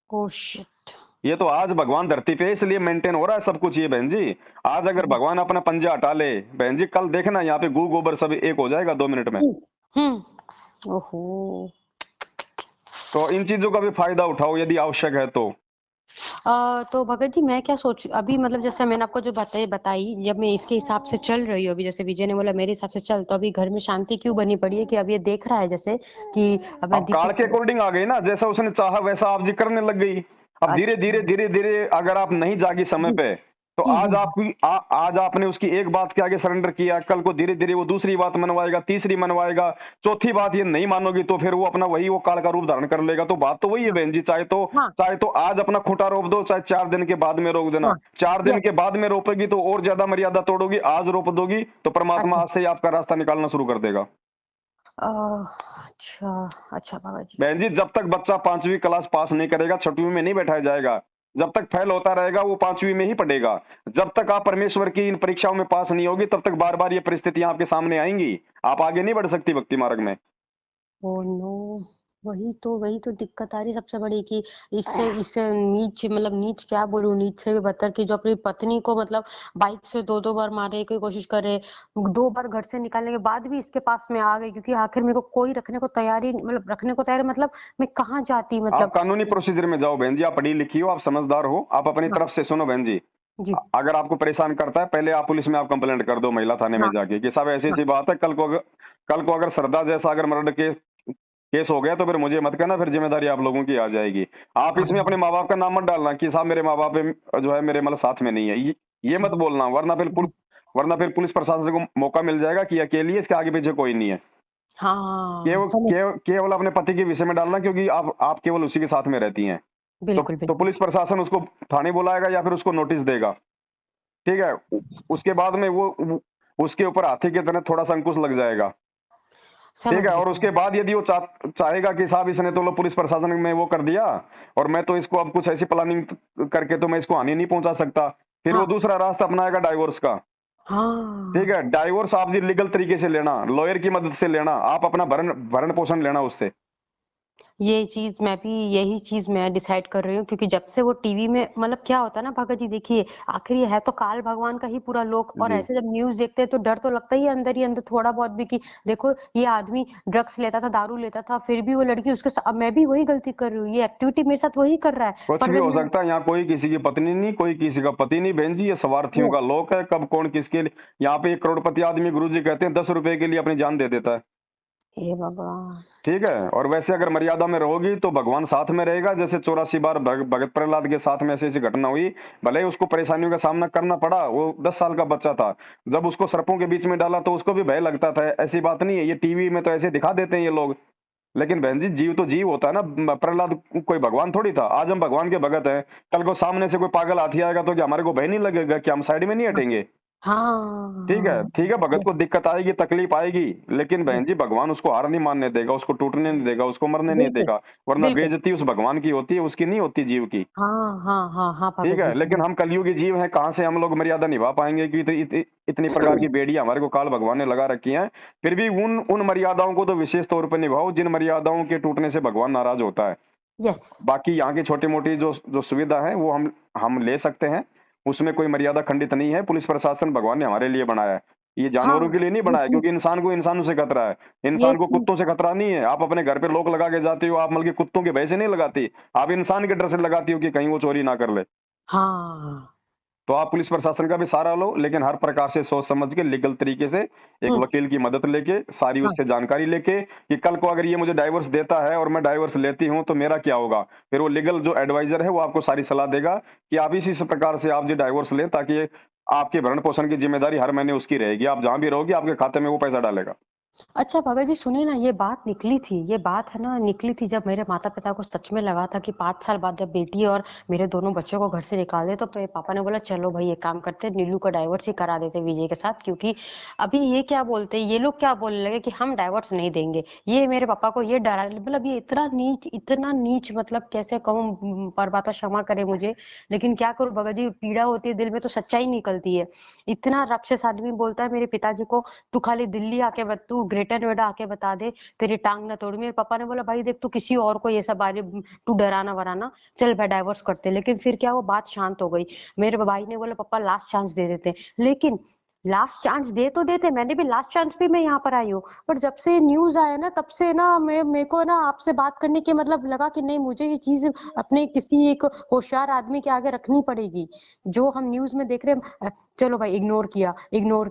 Oh shit. ये तो आज भगवान धरती पे है, इसलिए मेंटेन हो रहा है सब कुछ ये बहन जी। आज अगर भगवान अपना पंजा हटा ले बहन जी, कल देखना यहाँ पे गू गोबर सब एक हो जाएगा 2 मिनट में। हम्म, ओहो। तो इन चीजों का भी फायदा उठाओ यदि आवश्यक है तो। तो भगत जी मैं क्या सोच अभी मतलब जैसे मैंने आपको जो बताई जब मैं इसके हिसाब से चल रही हूँ अभी जैसे विजय ने बोला मेरे हिसाब से चल तो अभी घर में शांति क्यों बनी पड़ी है कि अब ये देख रहा है जैसे कि अब मैं अब काल के दीपक अकॉर्डिंग आ गई ना, जैसा उसने चाहा वैसा आप जी करने लग गई। अब धीरे धीरे अच्छा धीरे धीरे अगर आप नहीं जागी समय जी पे, तो जी आज जी आपकी आज आपने उसकी एक बात के आगे सरेंडर किया, कल को धीरे धीरे वो दूसरी बात मनवाएगा, तीसरी मनवाएगा, चौथी बात ये नहीं मानोगी तो फिर वो अपना वही वो काल का रूप धारण कर लेगा। तो बात तो वही है हाँ बहन जी, हाँ चाहे तो आज अपना खूंटा रोप दो, चाहे 4 दिन के बाद में रोक देना। हाँ 4 दिन यस के बाद में रोपेगी तो और ज्यादा मर्यादा तोड़ोगी, आज रोप दोगी तो परमात्मा अच्छा आज से ही आपका रास्ता निकालना शुरू कर देगा। अ, अच्छा अच्छा बाबा जी बहन जी, जब तक बच्चा 5वीं क्लास पास नहीं करेगा, 6वीं में नहीं बैठाया जाएगा। जब तक फेल होता रहेगा वो 5वीं में ही पढ़ेगा। जब तक आप परमेश्वर की इन परीक्षाओं में पास नहीं होगी, तब तक बार बार ये परिस्थितियां आपके सामने आएंगी। आप आगे नहीं बढ़ सकती भक्ति मार्ग में। ओह नो वही तो दिक्कत आ रही है सबसे बड़ी कि इससे नीच मतलब नीच क्या बोलूं नीच से भी बदतर कि जो अपनी पत्नी को मतलब बाइक से दो दो बार मारने की कोशिश करे 2 बार घर से निकालने के बाद भी इसके पास में आ गई क्योंकि आखिर मेरे को कोई रखने को तैयारी मतलब रखने को तैयार मतलब मैं कहाँ जाती आप मतलब कानूनी प्रोसीजर में जाओ बहन जी, आप पढ़ी लिखी हो, आप समझदार हो, आप अपनी हाँ तरफ से सुनो बहन जी। जी अगर आपको परेशान करता है, पहले आप पुलिस में आप कंप्लेंट कर दो, महिला थाने में हाँ जाके कि साहब ऐसी हाँ ऐसी बात है। कल को अगर श्रद्धा जैसा अगर मर्डर के केस हो गया तो फिर मुझे मत कहना, फिर जिम्मेदारी आप लोगों की आ जाएगी। आप इसमें हाँ अपने माँ बाप का नाम मत डालना कि साहब मेरे माँ बाप जो है मेरे मतलब साथ में नहीं है, ये जी मत बोलना, जी वरना फिर पुलिस प्रशासन को मौका मिल जाएगा कि अकेली है, इसके आगे पीछे कोई नहीं है। हाँ केवल समझ केवल अपने पति के विषय में डालना, क्योंकि आप केवल उसी के साथ में रहती हैं। बिल्कुल तो बिल्कुल पुलिस प्रशासन उसको थाने बुलाएगा या फिर उसको नोटिस देगा। ठीक है। उसके बाद में उसके ऊपर हाथी की तरह थोड़ा सा अंकुश लग जाएगा। ठीक समझ है। गई और उसके बाद यदि वो चाहेगा कि साहब इसने तो लो पुलिस प्रशासन में वो कर दिया, और मैं तो इसको अब कुछ ऐसी प्लानिंग करके तो मैं इसको हानि नहीं पहुंचा सकता, फिर वो हाँ दूसरा रास्ता अपनाएगा डाइवोर्स का। ठीक हाँ है। डाइवोर्स आप जी लीगल तरीके से लेना, लॉयर की मदद से लेना, आप अपना भरण भरण पोषण लेना उससे। यही चीज मैं डिसाइड कर रही हूँ क्योंकि जब से वो टीवी में मतलब क्या होता है ना भगत जी देखिए आखिर ये है तो काल भगवान का ही पूरा लोक और जी। ऐसे जब न्यूज देखते हैं तो डर तो लगता ही अंदर थोड़ा बहुत भी कि देखो ये आदमी ड्रग्स लेता था दारू लेता था फिर भी वो लड़की उसके साथ अब मैं भी वही गलती कर रही हूँ ये एक्टिविटी मेरे साथ वही कर रहा है कुछ पर भी मैं हो सकता है, यहाँ कोई किसी की पत्नी नहीं, कोई किसी का पति नहीं बहन जी, ये स्वार्थियों वो का लोक है। कब कौन किसके लिए, यहाँ पे 1 करोड़पति आदमी गुरु जी कहते हैं 10 रुपए के लिए अपनी जान दे देता है। हे भगवान ठीक है। और वैसे अगर मर्यादा में रहोगी तो भगवान साथ में रहेगा। जैसे 84 बार भगत प्रहलाद के साथ में ऐसी ऐसी घटना हुई, भले ही उसको परेशानियों का सामना करना पड़ा, वो 10 साल का बच्चा था। जब उसको सर्पों के बीच में डाला तो उसको भी भय लगता था। ऐसी बात नहीं है, ये टीवी में तो ऐसे दिखा देते हैं ये लोग, लेकिन बहन जी जीव तो जीव होता है ना। प्रहलाद कोई भगवान थोड़ी था। आज हम भगवान के भगत हैं, कल को सामने से कोई पागल हाथी आएगा तो क्या हमारे को भय नहीं लगेगा कि हम साइड में नहीं हाँ हटेंगे? हाँ ठीक है। हाँ ठीक है, भगत यस को दिक्कत आएगी, तकलीफ आएगी, लेकिन यस बहन जी भगवान उसको हार नहीं मानने देगा, उसको टूटने नहीं देगा, उसको मरने नहीं बिल्कुल देगा। वरना बिल्कुल बेइज्जती उस भगवान की होती है, उसकी नहीं होती जीव की। हाँ ठीक भगत है। जी लेकिन हम कलयुगी जीव हैं, कहाँ से हम लोग मर्यादा निभा पाएंगे कि इतनी प्रकार की बेड़ियां हमारे को काल भगवान ने लगा रखी हैं। फिर भी उन उन मर्यादाओं को तो विशेष तौर पर निभाओ जिन मर्यादाओं के टूटने से भगवान नाराज होता है। यस बाकी यहाँ की छोटी मोटी जो जो सुविधा है वो हम ले सकते हैं, उसमें कोई मर्यादा खंडित नहीं है। पुलिस प्रशासन भगवान ने हमारे लिए बनाया है, ये हाँ जानवरों के लिए नहीं ये बनाया, चीज क्योंकि इंसान को इंसानों से खतरा है। ये इंसान को चीज कुत्तों से खतरा नहीं है। आप अपने घर पे लोक लगा के जाती हो, आप मतलब कि कुत्तों के भय से नहीं लगाती, आप इंसान के डर से लगाती हो कि कहीं वो चोरी ना कर ले। हाँ तो आप पुलिस प्रशासन का भी सहारा लो, लेकिन हर प्रकार से सोच समझ के लीगल तरीके से एक हम्म वकील की मदद लेके, सारी हाँ उससे जानकारी लेके कि कल को अगर ये मुझे डाइवोर्स देता है और मैं डाइवोर्स लेती हूँ तो मेरा क्या होगा। फिर वो लीगल जो एडवाइजर है वो आपको सारी सलाह देगा कि आप इसी प्रकार से आप जो डाइवोर्स लें, ताकि आपके भरण पोषण की जिम्मेदारी हर महीने उसकी रहेगी। आप जहां भी रहोगी आपके खाते में वो पैसा डालेगा। अच्छा भगत जी सुनिए ना ये बात है ना निकली थी जब मेरे माता पिता को सच में लगा था कि 5 साल बाद जब बेटी और मेरे दोनों बच्चों को घर से निकाल दे तो मेरे पापा ने बोला चलो भाई एक काम करते हैं नीलू का डाइवोर्स ही करा देते विजय के साथ क्योंकि अभी ये क्या बोलते हैं ये लोग क्या बोलने लगे कि हम डाइवोर्स नहीं देंगे ये मेरे पापा को ये डरा मतलब ये इतना नीच मतलब कैसे कहूँ परमात्मा क्षमा करे मुझे लेकिन क्या करूँ भगत जी पीड़ा होती है दिल में तो सच्चाई निकलती है इतना राक्षस आदमी बोलता है मेरे पिताजी को तू खाली दिल्ली आके तू ग्रेटर नोएडा आके बता दे तेरी टांग ना तोड़ मेरे पापा ने बोला भाई देख तू किसी और को ये सब बारे तू डराना वराना चल भाई डाइवोर्स करते लेकिन फिर क्या वो बात शांत हो गई मेरे भाई ने बोला पापा लास्ट चांस दे देते लेकिन लास्ट चांस दे तो देते, मैंने भी लास्ट चांस पे मैं यहाँ पर आई हूँ, पर जब से न्यूज आया ना तब से ना मैं मेरे को ना आपसे बात करने के मतलब लगा कि नहीं, मुझे ये चीज अपने किसी एक होशियार आदमी के आगे रखनी पड़ेगी। जो हम न्यूज में देख रहे हैं, चलो भाई इग्नोर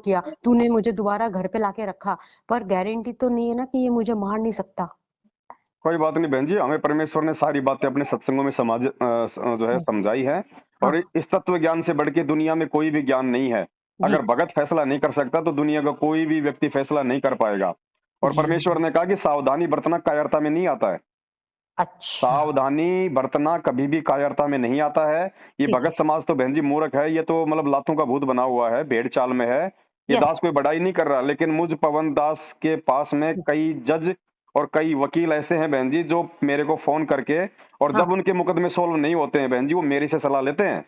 किया, तूने मुझे दोबारा घर पे लाके रखा, पर गारंटी तो नहीं है ना कि ये मुझे मार नहीं सकता। कोई बात नहीं बहन जी, हमें परमेश्वर ने सारी बातें अपने सत्संगों में जो है समझाई है। हाँ और इस तत्व ज्ञान से बढ़ के दुनिया में कोई भी ज्ञान नहीं है। जी अगर भगत फैसला नहीं कर सकता तो दुनिया का कोई भी व्यक्ति फैसला नहीं कर पाएगा। और जी परमेश्वर जी। ने कहा कि सावधानी बरतना कायरता में नहीं आता है। अच्छा। सावधानी बरतना कभी भी कायरता में नहीं आता है। ये ठीक भगत है। समाज तो बहन जी मूर्ख है, ये तो मतलब लातों का भूत बना हुआ है, भेड़ चाल में है। ये यस। दास कोई बड़ाई नहीं कर रहा, लेकिन मुझ पवन दास के पास में कई जज और कई वकील ऐसे हैं बहन जी, जो मेरे को फोन करके, और हाँ जब उनके मुकदमे सोल्व नहीं होते हैं बहन जी, वो मेरे से सलाह लेते हैं।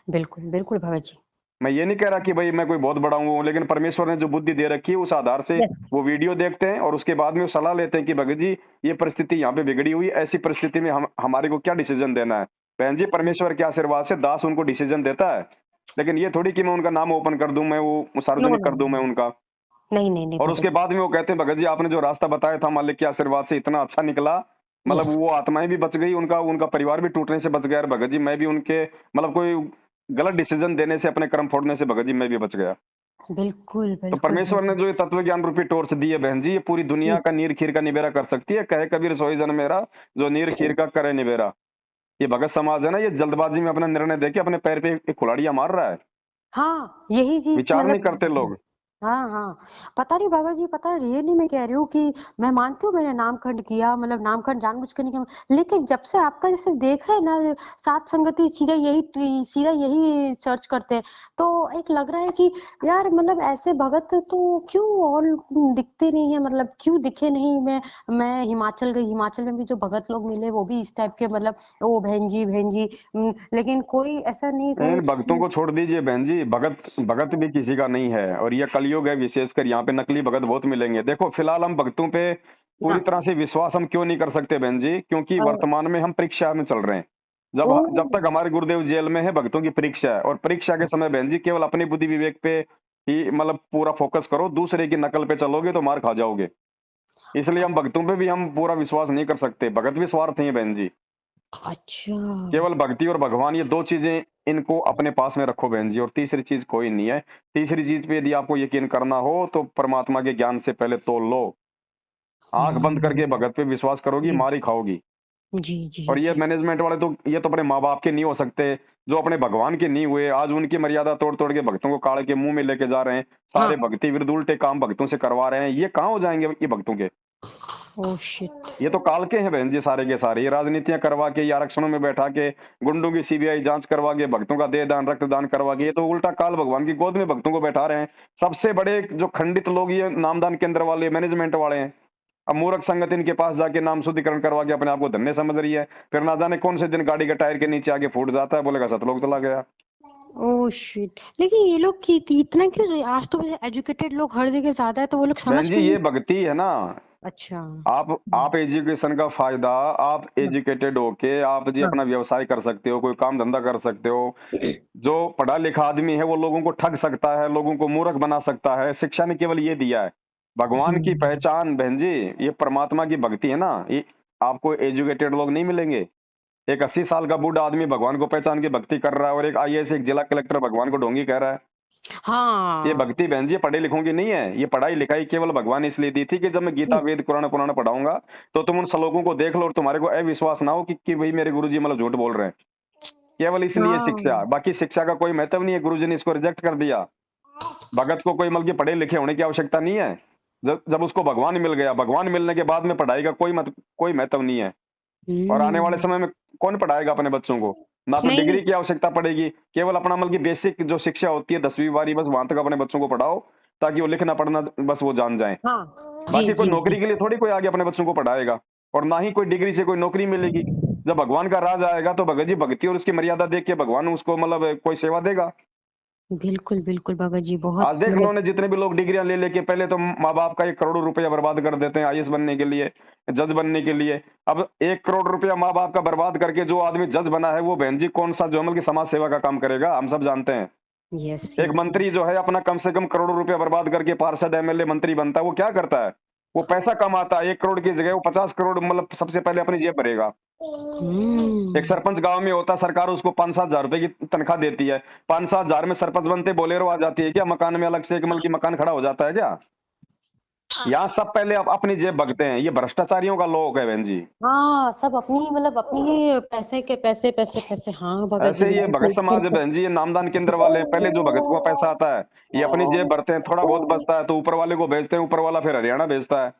बिल्कुल बिल्कुल भगत जी। मैं ये नहीं कह रहा कि भाई मैं कोई बहुत बड़ा हूँ, लेकिन परमेश्वर ने जो बुद्धि दे रखी है उस आधार से यस। वो वीडियो देखते हैं और उसके बाद में वो सलाह लेते हैं कि भगत जी ये परिस्थिति यहाँ पे बिगड़ी हुई, ऐसी परिस्थिति में हम हमारे को क्या डिसीजन देना है। बहन जी परमेश्वर के आशीर्वाद से दास उनको डिसीजन देता है, लेकिन ये थोड़ी कि मैं उनका नाम ओपन कर दूं, मैं वो नो सार्वजनिक नो कर दूं मैं उनका। नहीं नहीं नहीं और भगत उसके जी। बाद में वो कहते हैं भगत जी आपने जो रास्ता बताया था मालिक के आशीर्वाद से इतना अच्छा निकला, मतलब यस। वो आत्माएं भी बच गई, उनका उनका परिवार भी टूटने से बच गया। और भगत जी मैं भी उनके मतलब कोई गलत डिसीजन देने से, अपने कर्म फोड़ने से भगत जी मैं भी बच गया। बिल्कुल तो बिल्कुल परमेश्वर ने बिल्कुल। जो ये तत्व ज्ञान रूपी टॉर्च दी है बहन जी, ये पूरी दुनिया का नीर खीर का निबेरा कर सकती है। कहे कबीर सोई जन मेरा, जो नीर खीर का करे निबेरा। ये भगत समाज है ना, ये जल्दबाजी में अपना निर्णय देके अपने पैर पे एक कुल्हाड़ियां मार रहा है। हाँ यही चीज विचार नहीं करते मतलब। लोग। हाँ हाँ। पता नहीं भगत जी, पता है रियली मैं कह रही हूँ कि मैं मानती हूँ मैंने नामखंड किया, मतलब नामखंड जानबूझ के नहीं किया, लेकिन जब से आपका जैसे देख रहे हैं ना, सात संगति सीधा यही सर्च करते हैं, तो एक लग रहा है कि यार मतलब ऐसे भगत तो क्यों और दिखते नहीं है, मतलब क्यों दिखे नहीं। मैं हिमाचल गई, हिमाचल में भी जो भगत लोग मिले वो भी इस टाइप के, मतलब ओ बहन जी, लेकिन कोई ऐसा नहीं इन कहे। भक्तों को छोड़ दीजिए बहन जी, भगत भगत भी किसी का नहीं है। और ये कलयुग है, विशेषकर यहाँ पे नकली भगत बहुत मिलेंगे। देखो फिलहाल हम भक्तों पे पूरी हाँ। तरह से विश्वास हम क्यों नहीं कर सकते बहन जी, क्योंकि और वर्तमान में हम परीक्षा में चल रहे हैं। ओ। जब जब तक हमारे गुरुदेव जेल में है, भक्तों की परीक्षा है। और परीक्षा के समय बहन जी केवल अपनी बुद्धि विवेक पे ही मतलब पूरा फोकस करो, दूसरे की नकल पे चलोगे तो मार खा जाओगे। इसलिए हम भक्तों पे भी हम पूरा विश्वास नहीं कर सकते, भगत भी स्वार्थी है बहन जी। अच्छा। केवल भक्ति और भगवान, ये दो चीजें इनको अपने पास में रखो बहन जी, और तीसरी चीज कोई नहीं है। तीसरी चीज पे यदि आपको यकीन करना हो तो परमात्मा के ज्ञान से पहले तोल लो। आंख बंद करके हम्म। भगत पे विश्वास करोगी, जी मार ही खाओगी। जी जी और ये जी। मैनेजमेंट वाले तो ये तो अपने माँ बाप के नहीं हो सकते, जो अपने भगवान के नहीं हुए, आज उनकी मर्यादा तोड़ तोड़ के भक्तों को काढ़ के मुंह में लेके जा रहे हैं। हाँ। सारे भक्ति विरुद्ध उल्टे काम भक्तों से करवा रहे हैं, ये कहाँ हो जाएंगे ये भक्तों के। Oh shit. ये तो काल के हैं बहन जी सारे के सारे, ये राजनीतियां करवा के, ये आरक्षणों में बैठा के, गुंडों की सीबीआई जांच करवा के, भक्तों का देह दान रक्तदान करवा के, ये तो उल्टा काल भगवान की गोद में भक्तों को बैठा रहे हैं। सबसे बड़े जो खंडित लोग ये नामदान केंद्र वाले मैनेजमेंट वाले हैं। अब मूर्ख संगत इनके पास जाके नाम शुद्धिकरण करवा के अपने आप को धन्य समझ रही है, फिर ना जाने कौन से दिन गाड़ी के टायर के नीचे आके फूट जाता है, बोलेगा सतलोक चला गया। ओ शिट, लेकिन ये लोग की इतना क्यों, आज तो एजुकेटेड लोग हर जगह ज्यादा है, तो वो लोग समझ बहन जी क्यों ये नहीं। भक्ति है ना। अच्छा। आप एजुकेशन का फायदा, आप हाँ एजुकेटेड होके आप जी हाँ। अपना व्यवसाय कर सकते हो, कोई काम धंधा कर सकते हो। जो पढ़ा लिखा आदमी है वो लोगों को ठग सकता है, लोगों को मूर्ख बना सकता है। शिक्षा ने केवल ये दिया है। भगवान की हम्म। पहचान बहन जी, ये परमात्मा की भक्ति है ना, ये आपको एजुकेटेड लोग नहीं मिलेंगे। एक 80 साल का बूढ़ा आदमी भगवान को पहचान के भक्ति कर रहा है, और एक आईएएस एक जिला कलेक्टर भगवान को ढोंगी कह रहा है। ये हाँ भक्ति बहन जी पढ़े लिखों की नहीं है। ये पढ़ाई लिखाई केवल भगवान ने इसलिए दी थी कि जब मैं गीता वेद कुरान पुराण पढ़ाऊंगा तो तुम उन श्लोकों को देख लो और तुम्हारे को अविश्वास ना हो कि भाई मेरे गुरुजी मतलब झूठ बोल रहे हैं। केवल इसलिए शिक्षा, हाँ। बाकी शिक्षा का कोई महत्व नहीं है। गुरुजी ने इसको रिजेक्ट कर दिया। भगत को कोई मतलब कि पढ़े लिखे होने की आवश्यकता नहीं है। जब जब उसको भगवान मिल गया, भगवान मिलने के बाद में पढ़ाई का कोई महत्व नहीं है। और आने वाले हम्म। समय में कौन पढ़ाएगा अपने बच्चों को। ना तो नहीं। डिग्री की आवश्यकता पड़ेगी, केवल अपना मतलब की बेसिक जो शिक्षा होती है 10वीं 12वीं, बस वहां तक अपने बच्चों को पढ़ाओ, ताकि वो लिखना पढ़ना बस वो जान जाए। हाँ जी बाकी कोई जी जी। नौकरी के लिए थोड़ी कोई आगे अपने बच्चों को पढ़ाएगा, और ना ही कोई डिग्री से कोई नौकरी मिलेगी। जब भगवान का राज आएगा तो भगत जी भक्ति और उसकी मर्यादा देख के भगवान उसको मतलब कोई सेवा देगा। बिल्कुल बिल्कुल भगत जी, आज बहुत देख लो मतलब। ने जितने भी लोग डिग्रियां ले लेके पहले तो माँ बाप का 1 करोड़ रुपया बर्बाद कर देते हैं आईएएस बनने के लिए, जज बनने के लिए। अब 1 करोड़ रुपया माँ बाप का बर्बाद करके जो आदमी जज बना है, वो बहन जी कौन सा जो मतलब की समाज सेवा का काम करेगा, हम सब जानते हैं। यस एक यस मंत्री जो है अपना कम से कम करोड़ों रुपया बर्बाद करके पार्षद एमएलए मंत्री बनता है, वो क्या करता है? वो पैसा कमाता है, 1 करोड़ की जगह वो 50 करोड़ मतलब सबसे पहले अपनी जेब भरेगा। एक हम्म। सरपंच गाँव में होता, सरकार उसको 5-7 हज़ार रुपए की तनख्वाह देती है। 5-7 हज़ार में सरपंच बनते बोलेरो आ जाती है क्या? मकान में अलग से एक मतलब की मकान खड़ा हो जाता है क्या? यहाँ सब पहले अपनी जेब भगते हैं। ये भ्रष्टाचारियों का लोग है बहन जी। हाँ, सब अपनी मतलब अपनी ही पैसे के पैसे पैसे पैसे। हाँ भगत जी ऐसे ये बिल्कुल भगत सही कह समाज है रहे बहन जी, ये नामदान केंद्र वाले। पहले जो भगत को पैसा आता है, ये अपनी जेब भरते हैं, थोड़ा बहुत हो। बचता है तो ऊपर वाले को भेजते हैं, ऊपर वाला फिर हरियाणा भेजता है।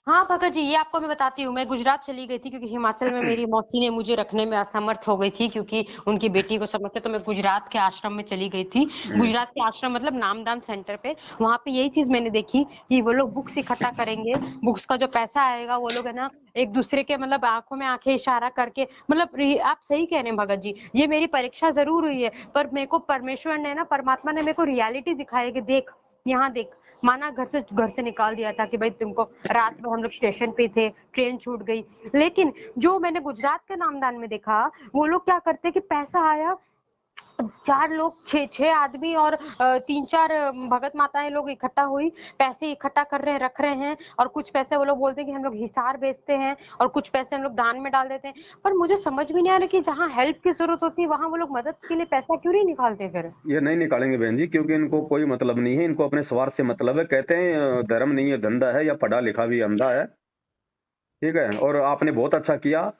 हाँ भगत जी, ये आपको मैं बताती हूँ। मैं गुजरात चली गई थी क्योंकि हिमाचल में मेरी मौसी ने मुझे रखने में असमर्थ हो गई थी, क्योंकि उनकी बेटी को समझते, तो मैं गुजरात के आश्रम में चली गई थी। गुजरात के आश्रम मतलब नामदान सेंटर पे। वहां पे यही चीज मैंने देखी कि वो लोग बुक्स इकट्ठा करेंगे, बुक्स का जो पैसा आएगा वो लोग है ना एक दूसरे के मतलब आंखों में आंखें इशारा करके, मतलब आप सही कह रहे हैं भगत जी। ये मेरी परीक्षा जरूर हुई है, पर मेरे को परमेश्वर ने ना, परमात्मा ने मेरे को रियलिटी दिखाई है कि देख, यहाँ देख। माना घर से निकाल दिया था कि भाई तुमको, रात में हम लोग स्टेशन पे थे, ट्रेन छूट गई। लेकिन जो मैंने गुजरात के नामदान में देखा, वो लोग क्या करते कि पैसा आया, 4 लोग, 6 आदमी और 3-4 भगत माताएं लोग इकट्ठा हुई, पैसे इकट्ठा कर रहे हैं, रख रहे हैं। और कुछ पैसे वो लोग बोलते हैं कि हम लोग हिसार बेचते हैं, और कुछ पैसे हम लोग दान में डाल देते हैं। पर मुझे समझ में नहीं आ रहा कि जहाँ हेल्प की जरूरत होती है वहां वो लोग मदद के लिए पैसा क्यों नहीं निकालते फिर। ये नहीं निकालेंगे बहन जी, क्योंकि इनको कोई मतलब नहीं है, इनको अपने स्वार्थ से मतलब है। कहते हैं धर्म नहीं है धंधा है, या पढ़ा लिखा भी अंधा है। ठीक है, और आपने बहुत अच्छा किया।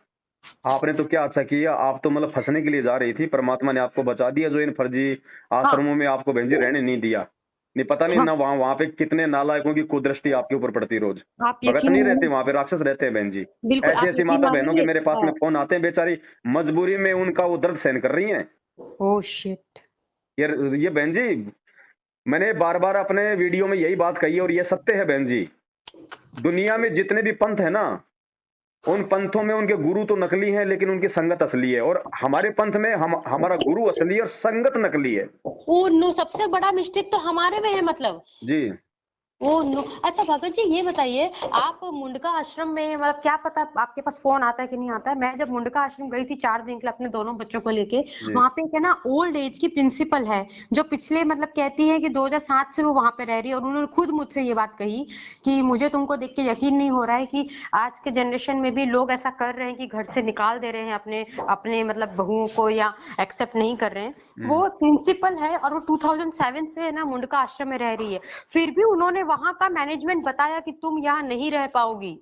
आपने तो क्या अच्छा किया, आप तो मतलब फंसने के लिए जा रही थी, परमात्मा ने आपको बचा दिया। जो इन फर्जी हाँ आश्रमों में आपको बहन जी रहने नहीं दिया। नहीं पता नहीं हाँ, ना, वहां वहां पे कितने नालायकों की कुदृष्टि आपके ऊपर पड़ती रोज। आप भगत यकीन नहीं रहते मानिए, वहां पे, राक्षस रहते हैं बहन जी। बिल्कुल ऐसी आप ऐसी यकीन माता बहनों के मानेंगे। मेरे पास में फोन आते हैं, बेचारी मजबूरी में उनका वो दर्द सहन कर रही हैं। Oh shit. ये ये बहन जी, मैंने बार बार अपने वीडियो में यही बात कही है, और ये सत्य है बहन जी। दुनिया में जितने भी पंथ है ना, उन पंथों में उनके गुरु तो नकली हैं, लेकिन उनकी संगत असली है। और हमारे पंथ में हमारा गुरु असली है और संगत नकली है। ओह नो, सबसे बड़ा मिस्टेक तो हमारे में है मतलब। जी। Oh no. अच्छा भगत जी ये बताइए, आप मुंडका आश्रम में मतलब क्या पता आपके पास फोन आता है कि नहीं आता है। मैं जब मुंडका आश्रम गई थी 4 दिन के लिए अपने दोनों बच्चों को लेके, जी। वहां पे एक है ना ओल्ड एज की प्रिंसिपल है, जो पिछले मतलब कहती है कि 2007 से वो वहां पे रह रही है। और उन्होंने खुद मुझसे ये बात कही कि मुझे तुमको देख के यकीन नहीं हो रहा है कि आज के जनरेशन में भी लोग ऐसा कर रहे हैं कि घर से निकाल दे रहे हैं अपने अपने मतलब बहुओं को, या एक्सेप्ट नहीं कर रहे हैं। वो प्रिंसिपल है और वो 2007 से है ना मुंडका आश्रम में रह रही है। फिर भी उन्होंने वहां का मैनेजमेंट बताया कि तुम यहाँ नहीं रह पाओगी।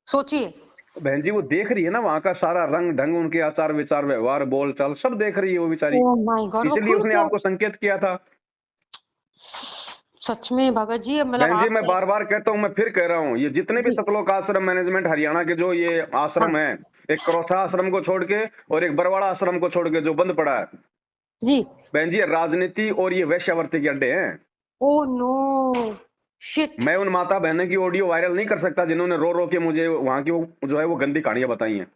सोचिए। बहन जी वो देख रही है ना वहां का सारा रंग ढंग, उनके आचार विचार व्यवहार बोल चाल सब देख रही है वो बेचारी। ओह माय गॉड, वो इसलिए खुद उसने क्या। आपको संकेत किया था। सच में भगत जी मतलब बहन जी आप मैं बार बार कहता हूँ, मैं फिर कह रहा हूँ, ये जितने भी जी सतलोक आश्रम मैनेजमेंट हरियाणा के जो ये हाँ आश्रम है, एक करोथा आश्रम को छोड़ के और एक बरवाड़ा आश्रम को छोड़ के जो बंद पड़ा है, जी। बहन जी ये राजनीति और ये वैश्यावृत्ति के अड्डे हैं। Oh no shit. मैं उन माता बहनों की ऑडियो वायरल नहीं कर सकता जिन्होंने रो रो के मुझे वहां की जो है वो गंदी कहानियां बताई हैं।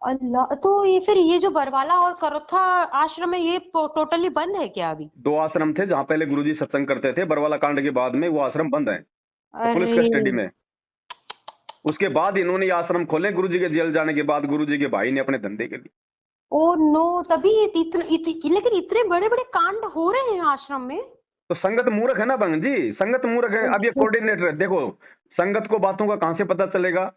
अल्लाह, तो ये फिर ये जो बरवाला और करोथा आश्रम है ये टोटली बंद है क्या अभी। 2 आश्रम थे जहां पहले गुरुजी सत्संग करते थे, बरवाला कांड के बाद में वो आश्रम बंद है पुलिस अरे कस्टडी में। उसके बाद इन्होंने ये आश्रम खोले गुरुजी के जेल जाने के बाद, गुरुजी के भाई ने अपने धंधे के लिए। ओह नो, तभी लेकिन इतने बड़े बड़े कांड हो रहे हैं आश्रम में। तो संगत मूर्ख है ना बहन जी, संगत मूर्ख है। अब ये कोऑर्डिनेटर देखो, संगत को बातों का कहां से पता चलेगा?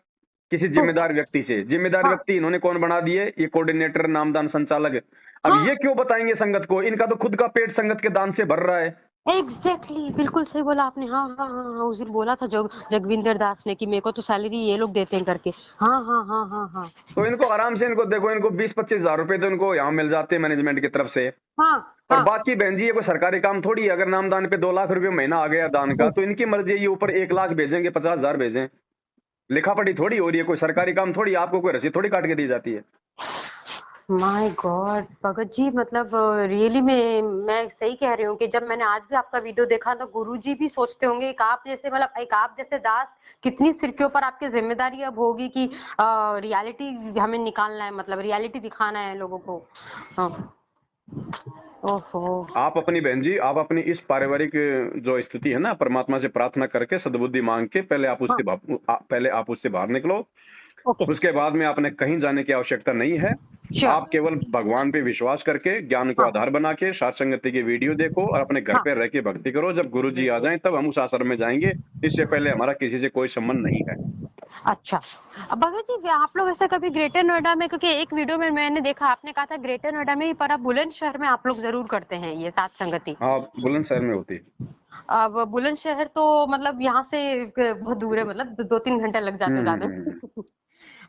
किसी तो जिम्मेदार व्यक्ति से। जिम्मेदार हाँ व्यक्ति इन्होंने कौन बना दिए? ये कोऑर्डिनेटर नामदान संचालक। अब हाँ, ये क्यों बताएंगे संगत को? इनका तो खुद का पेट संगत के दान से भर रहा है। एग्जैक्टली बिल्कुल सही बोला आपने। हाँ हाँ हाँ हाँ, उस दिन बोला था जगविंदर दास ने कि मेरे को तो सैलरी ये लोग देते हैं करके। हाँ हाँ हाँ हाँ हाँ तो इनको आराम से, इनको देखो, इनको 20-25 हजार रुपए तो इनको यहाँ मिल जाते हैं मैनेजमेंट की तरफ से। हाँ और हाँ। बाकी बहन जी ये कोई सरकारी काम थोड़ी है। अगर नामदान पे 2 लाख रुपए महीना आ गया दान का, तो इनकी मर्जी है, ये ऊपर 1 लाख भेजेंगे, 50 हजार भेजें। लिखा पढ़ी थोड़ी हो रही है, कोई सरकारी काम थोड़ी, आपको कोई रसीद थोड़ी काट के दी जाती है। माय गॉड भगत जी, मतलब रियली मैं सही कह रही हूँ कि जब मैंने आज भी आपका वीडियो देखा तो गुरुजी भी सोचते होंगे एक आप जैसे मतलब एक आप जैसे दास, कितनी सिर के ऊपर आपकी जिम्मेदारी अब होगी कि रियलिटी हमें निकालना है, मतलब रियलिटी दिखाना है लोगों को। हाँ, ओहो। आप अपनी बहन जी, आप अपनी इस पारिवारिक जो स्थिति है ना, परमात्मा से प्रार्थना करके सद्बुद्धि मांग के पहले आप हाँ उससे पहले आप उससे बाहर निकलो। ओके, उसके बाद में आपने कहीं जाने की आवश्यकता नहीं है। श्योर। आप केवल भगवान पे विश्वास करके, ज्ञान को हाँ, आधार बना के, सात संगति की वीडियो देखो और अपने घर हाँ, पे रह के भक्ति करो। जब गुरु जी आ जाएँ तब हम उस आश्रम में जाएँगे। इससे पहले हमारा किसी से कोई संबंध नहीं है। अच्छा। भगत जी, आप लोग ऐसा कभी ग्रेटर नोएडा में, क्योंकि एक वीडियो में मैंने देखा आपने कहा था ग्रेटर नोएडा में ही, पर आप बुलंदशहर में आप लोग ज़रूर करते हैं ये सात संगति। हाँ, बुलंदशहर में होती है। अब बुलंदशहर तो मतलब यहाँ से बहुत दूर है, मतलब 2-3 घंटे लग जाते जाने हुँ। में।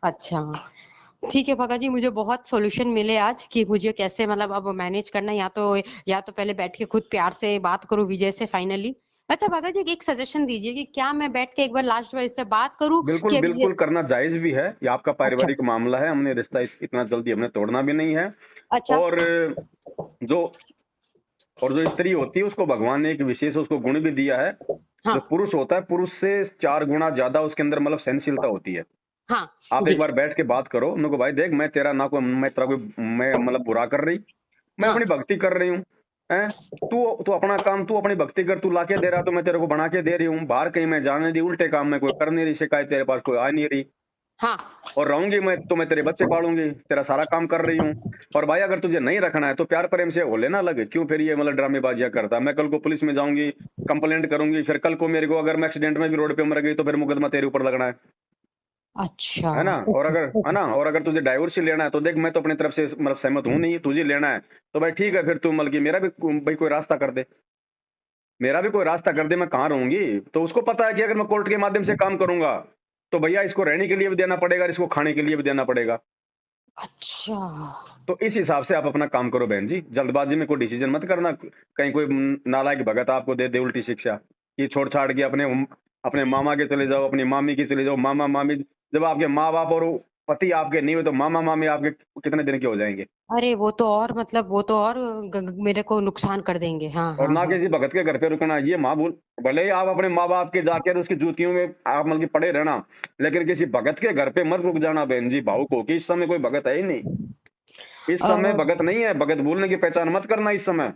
अच्छा, ठीक है भगत जी, मुझे बहुत सॉल्यूशन मिले आज कि मुझे कैसे मतलब अब मैनेज करना है, या तो पहले बैठ के खुद प्यार से बात करूं विजय से फाइनली। अच्छा भगत जी, एक सजेशन दीजिए कि क्या मैं बैठ के एक बार लास्ट बार इससे बात करूं बिल्कुल, कि अभी ये। बिल्कुल करना जायज़ भी है। ये आपका अच्छा, पारिवारिक मामला है। हमने रिश्ता इतना जल्दी हमने तोड़ना भी नहीं है। अच्छा, और जो और जो स्त्री होती है उसको भगवान ने एक विशेष उसको गुण भी दिया है। हाँ, जो पुरुष होता है, पुरुष से 4 गुना ज़्यादा उसके अंदर मतलब सहनशीलता होती है। हाँ, आप एक जी, बार बैठ के बात करो, उनको भाई देख मैं तेरा कोई मैं मतलब बुरा कर रही, मैं हाँ, अपनी भक्ति कर रही हूँ, हैं? तू अपना काम तू अपनी भक्ति कर, तू लाके दे रहा तो मैं तेरे को बना के दे रही हूँ। बाहर कहीं मैं जाने दी, उल्टे काम मैं कोई कर नहीं रही, शिकायत तेरे पास कोई आ नहीं रही। हाँ, और रहूँगी मैं तेरे बच्चे पालूँगी, तेरा सारा काम कर रही हूँ। और भाई अगर तुझे नहीं रखना है तो प्यार प्रेम से हो लेना अलग, क्यों फिर ये मतलब ड्रामेबाज़ियाँ करता? मैं कल को पुलिस में जाऊँगी, कंप्लेंट करूँगी, फिर कल को मेरे को अगर मैं एक्सीडेंट में भी रोड पे मर गई तो फिर मुकदमा तेरे ऊपर लगना अच्छा, है ना? और ओके, अगर है ओके, ना? और अगर तुझे डाइवोर्स ही लेना है तो देख मैं तो अपनी तरफ से मतलब सहमत हूँ नहीं, तुझे लेना है, तो भाई ठीक है फिर तू मतलब कि मेरा भी भाई कोई रास्ता कर दे। मेरा भी कोई रास्ता कर दे, मैं कहाँ रहूँगी? तो उसको पता है कि अगर मैं कोर्ट के माध्यम से काम करूँगा, तो भैया इसको रहने के लिए भी देना पड़ेगा और इसको खाने के लिए भी देना पड़ेगा। अच्छा, तो इस हिसाब से आप अपना काम करो बहन जी, जल्दबाज़ी में कोई डिसीज़न मत करना। कहीं कोई नालायक भगत आपको दे दे उल्टी शिक्षा, कि छोड़-छाड़ के अपने मामा के चले जाओ, अपनी मामी के चले जाओ, मामा-मामी जब आपके माँ-बाप और पति आपके नहीं हुए तो मामा-मामी आपके कितने दिन के हो जाएँगे? अरे वो तो और मतलब वो तो और मेरे को नुकसान कर देंगे। हाँ, और हाँ, ना हाँ। किसी भगत के घर पे रुकना। ये माँ भूल भले ही आप अपने माँ-बाप के जाके उसकी जूतियों में आप मतलब कि पड़े रहना, लेकिन किसी भगत के घर पे मत रुक जाना बहन जी, भावुक हो के। इस समय कोई भगत है ही नहीं। इस अ, समय भगत नहीं है, भगत भूलने की पहचान मत करना इस समय।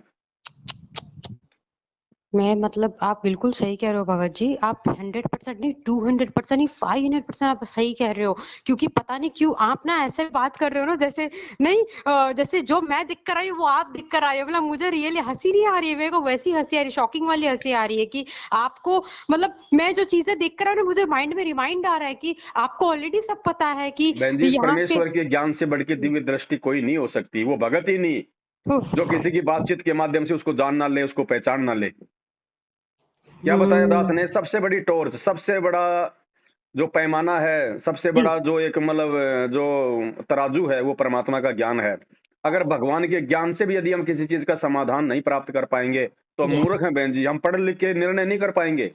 मैं मतलब आप बिल्कुल सही कह रहे हो भगत जी। आप 100% नहीं, 200% नहीं, 500% आप सही कह रहे हो। क्योंकि पता नहीं क्यों आप ना ऐसे बात कर रहे हो ना, जैसे नहीं जैसे जो मैं दिख कर आई हूँ वो आप दिख कर आए हो। मतलब मुझे रियली हँसी नहीं आ रही है, मेरे को वैसी हँसी आ रही है, शॉकिंग वाली हँसी आ रही है कि आपको मतलब मैं जो चीज़ें देख कर आई हूँ ना, मुझे माइंड में रिमाइंड आ रहा है कि आपको ऑलरेडी सब पता है कि बहन जी, इस यहाँ पे। परमेश्वर के ज्ञान से बढ़ के दिव्य दृष्टि कोई नहीं हो सकती। वो भगत ही नहीं, जो किसी की बातचीत के माध्यम से उसको जान ना ले, उसको पहचान ना ले। क्या बताया दास हुँ, ने? सबसे बड़ी टॉर्च, सबसे बड़ा जो पैमाना है, सबसे जी, बड़ा जो एक मतलब जो तराजू है, वो परमात्मा का ज्ञान है। अगर भगवान के ज्ञान से भी यदि हम किसी चीज़ का समाधान नहीं प्राप्त कर पाएँगे, तो हम यस। मूर्ख हैं बहन जी। हम पढ़ लिख के निर्णय नहीं कर पाएँगे।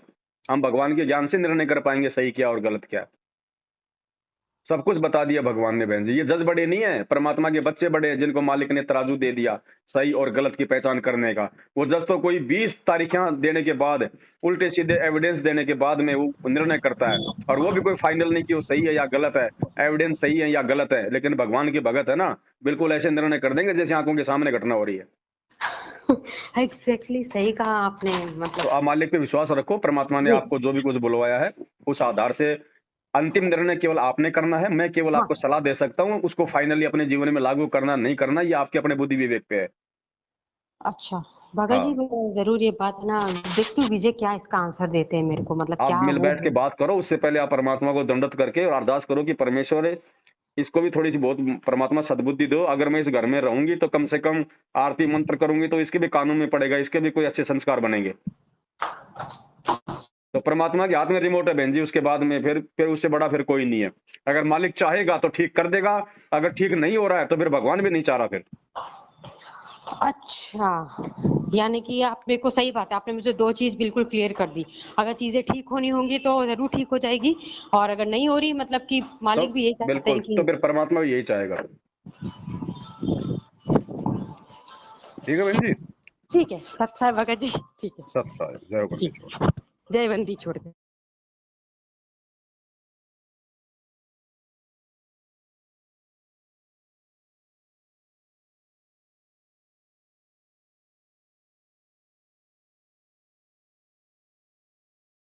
हम भगवान के ज्ञान से निर्णय कर पाएँगे सही क्या और गलत क्या। सब कुछ बता दिया भगवान ने बहन जी। ये जज बड़े नहीं है, परमात्मा के बच्चे बड़े हैं जिनको मालिक ने तराजू दे दिया, सही और गलत की पहचान करने का। वो जज तो कोई 20 तारीखें देने के बाद, उल्टे-सीधे एविडेंस देने के बाद में वो निर्णय करता है। और वो भी कोई फाइनल नहीं कि वो सही है या गलत है, एविडेंस सही है या गलत है। लेकिन भगवान के भगत है ना, बिल्कुल ऐसे निर्णय कर देंगे जैसे आँखों के सामने घटना हो रही है। एग्ज़ैक्टली सही कहा आपने तो मतलब। आप मालिक पे विश्वास रखो, परमात्मा ने जी, आपको जो भी कुछ बुलवाया है, उस आधार से अंतिम निर्णय केवल आपने करना है। मैं केवल हाँ। आपको सलाह दे सकता हूँ, उसको फाइनली अपने जीवन में लागू करना, नहीं करना, ये आपके अपने बुद्धि विवेक पे है। अच्छा, भगत जी हाँ, मैं ज़रूर ये बात है ना देखती हूँ विजय क्या इसका आंसर देते हैं मेरे को, मतलब आप क्या मिल वो। बैठ के बात करो, उससे पहले आप परमात्मा को दंडवत करके और अरदास करो कि परमेश्वर इसको भी थोड़ी-सी बहुत परमात्मा सद्बुद्धि दो। अगर मैं इस घर में रहूँगी तो कम से कम आरती मंत्र करूँगी तो इसके भी कानून में पड़ेगा, इसके भी कोई अच्छे संस्कार बनेंगे। तो परमात्मा के हाथ में रिमोट है बहन जी, उसके बाद में फिर उससे बड़ा फिर कोई नहीं है। अगर मालिक चाहेगा तो ठीक कर देगा, अगर ठीक नहीं हो रहा है तो फिर भगवान भी नहीं चाह रहा फिर। अच्छा, यानी कि आप मेरे को सही बात है, आपने मुझे 2 चीज़ बिल्कुल क्लियर कर दी। अगर चीज़ें ठीक होनी होंगी तो ज़रूर ठीक हो जाएगी, और अगर नहीं हो रही मतलब कि तो मालिक भी यही चाहते बिल्कुल, हैं तो कि। फिर परमात्मा भी यही चाहेगा। ठीक है बहन जी? ठीक है, सत्संग भगत जी, ठीक है। सत साई, जय जी, बंदी छोड़। जय बंदी छोड़ के।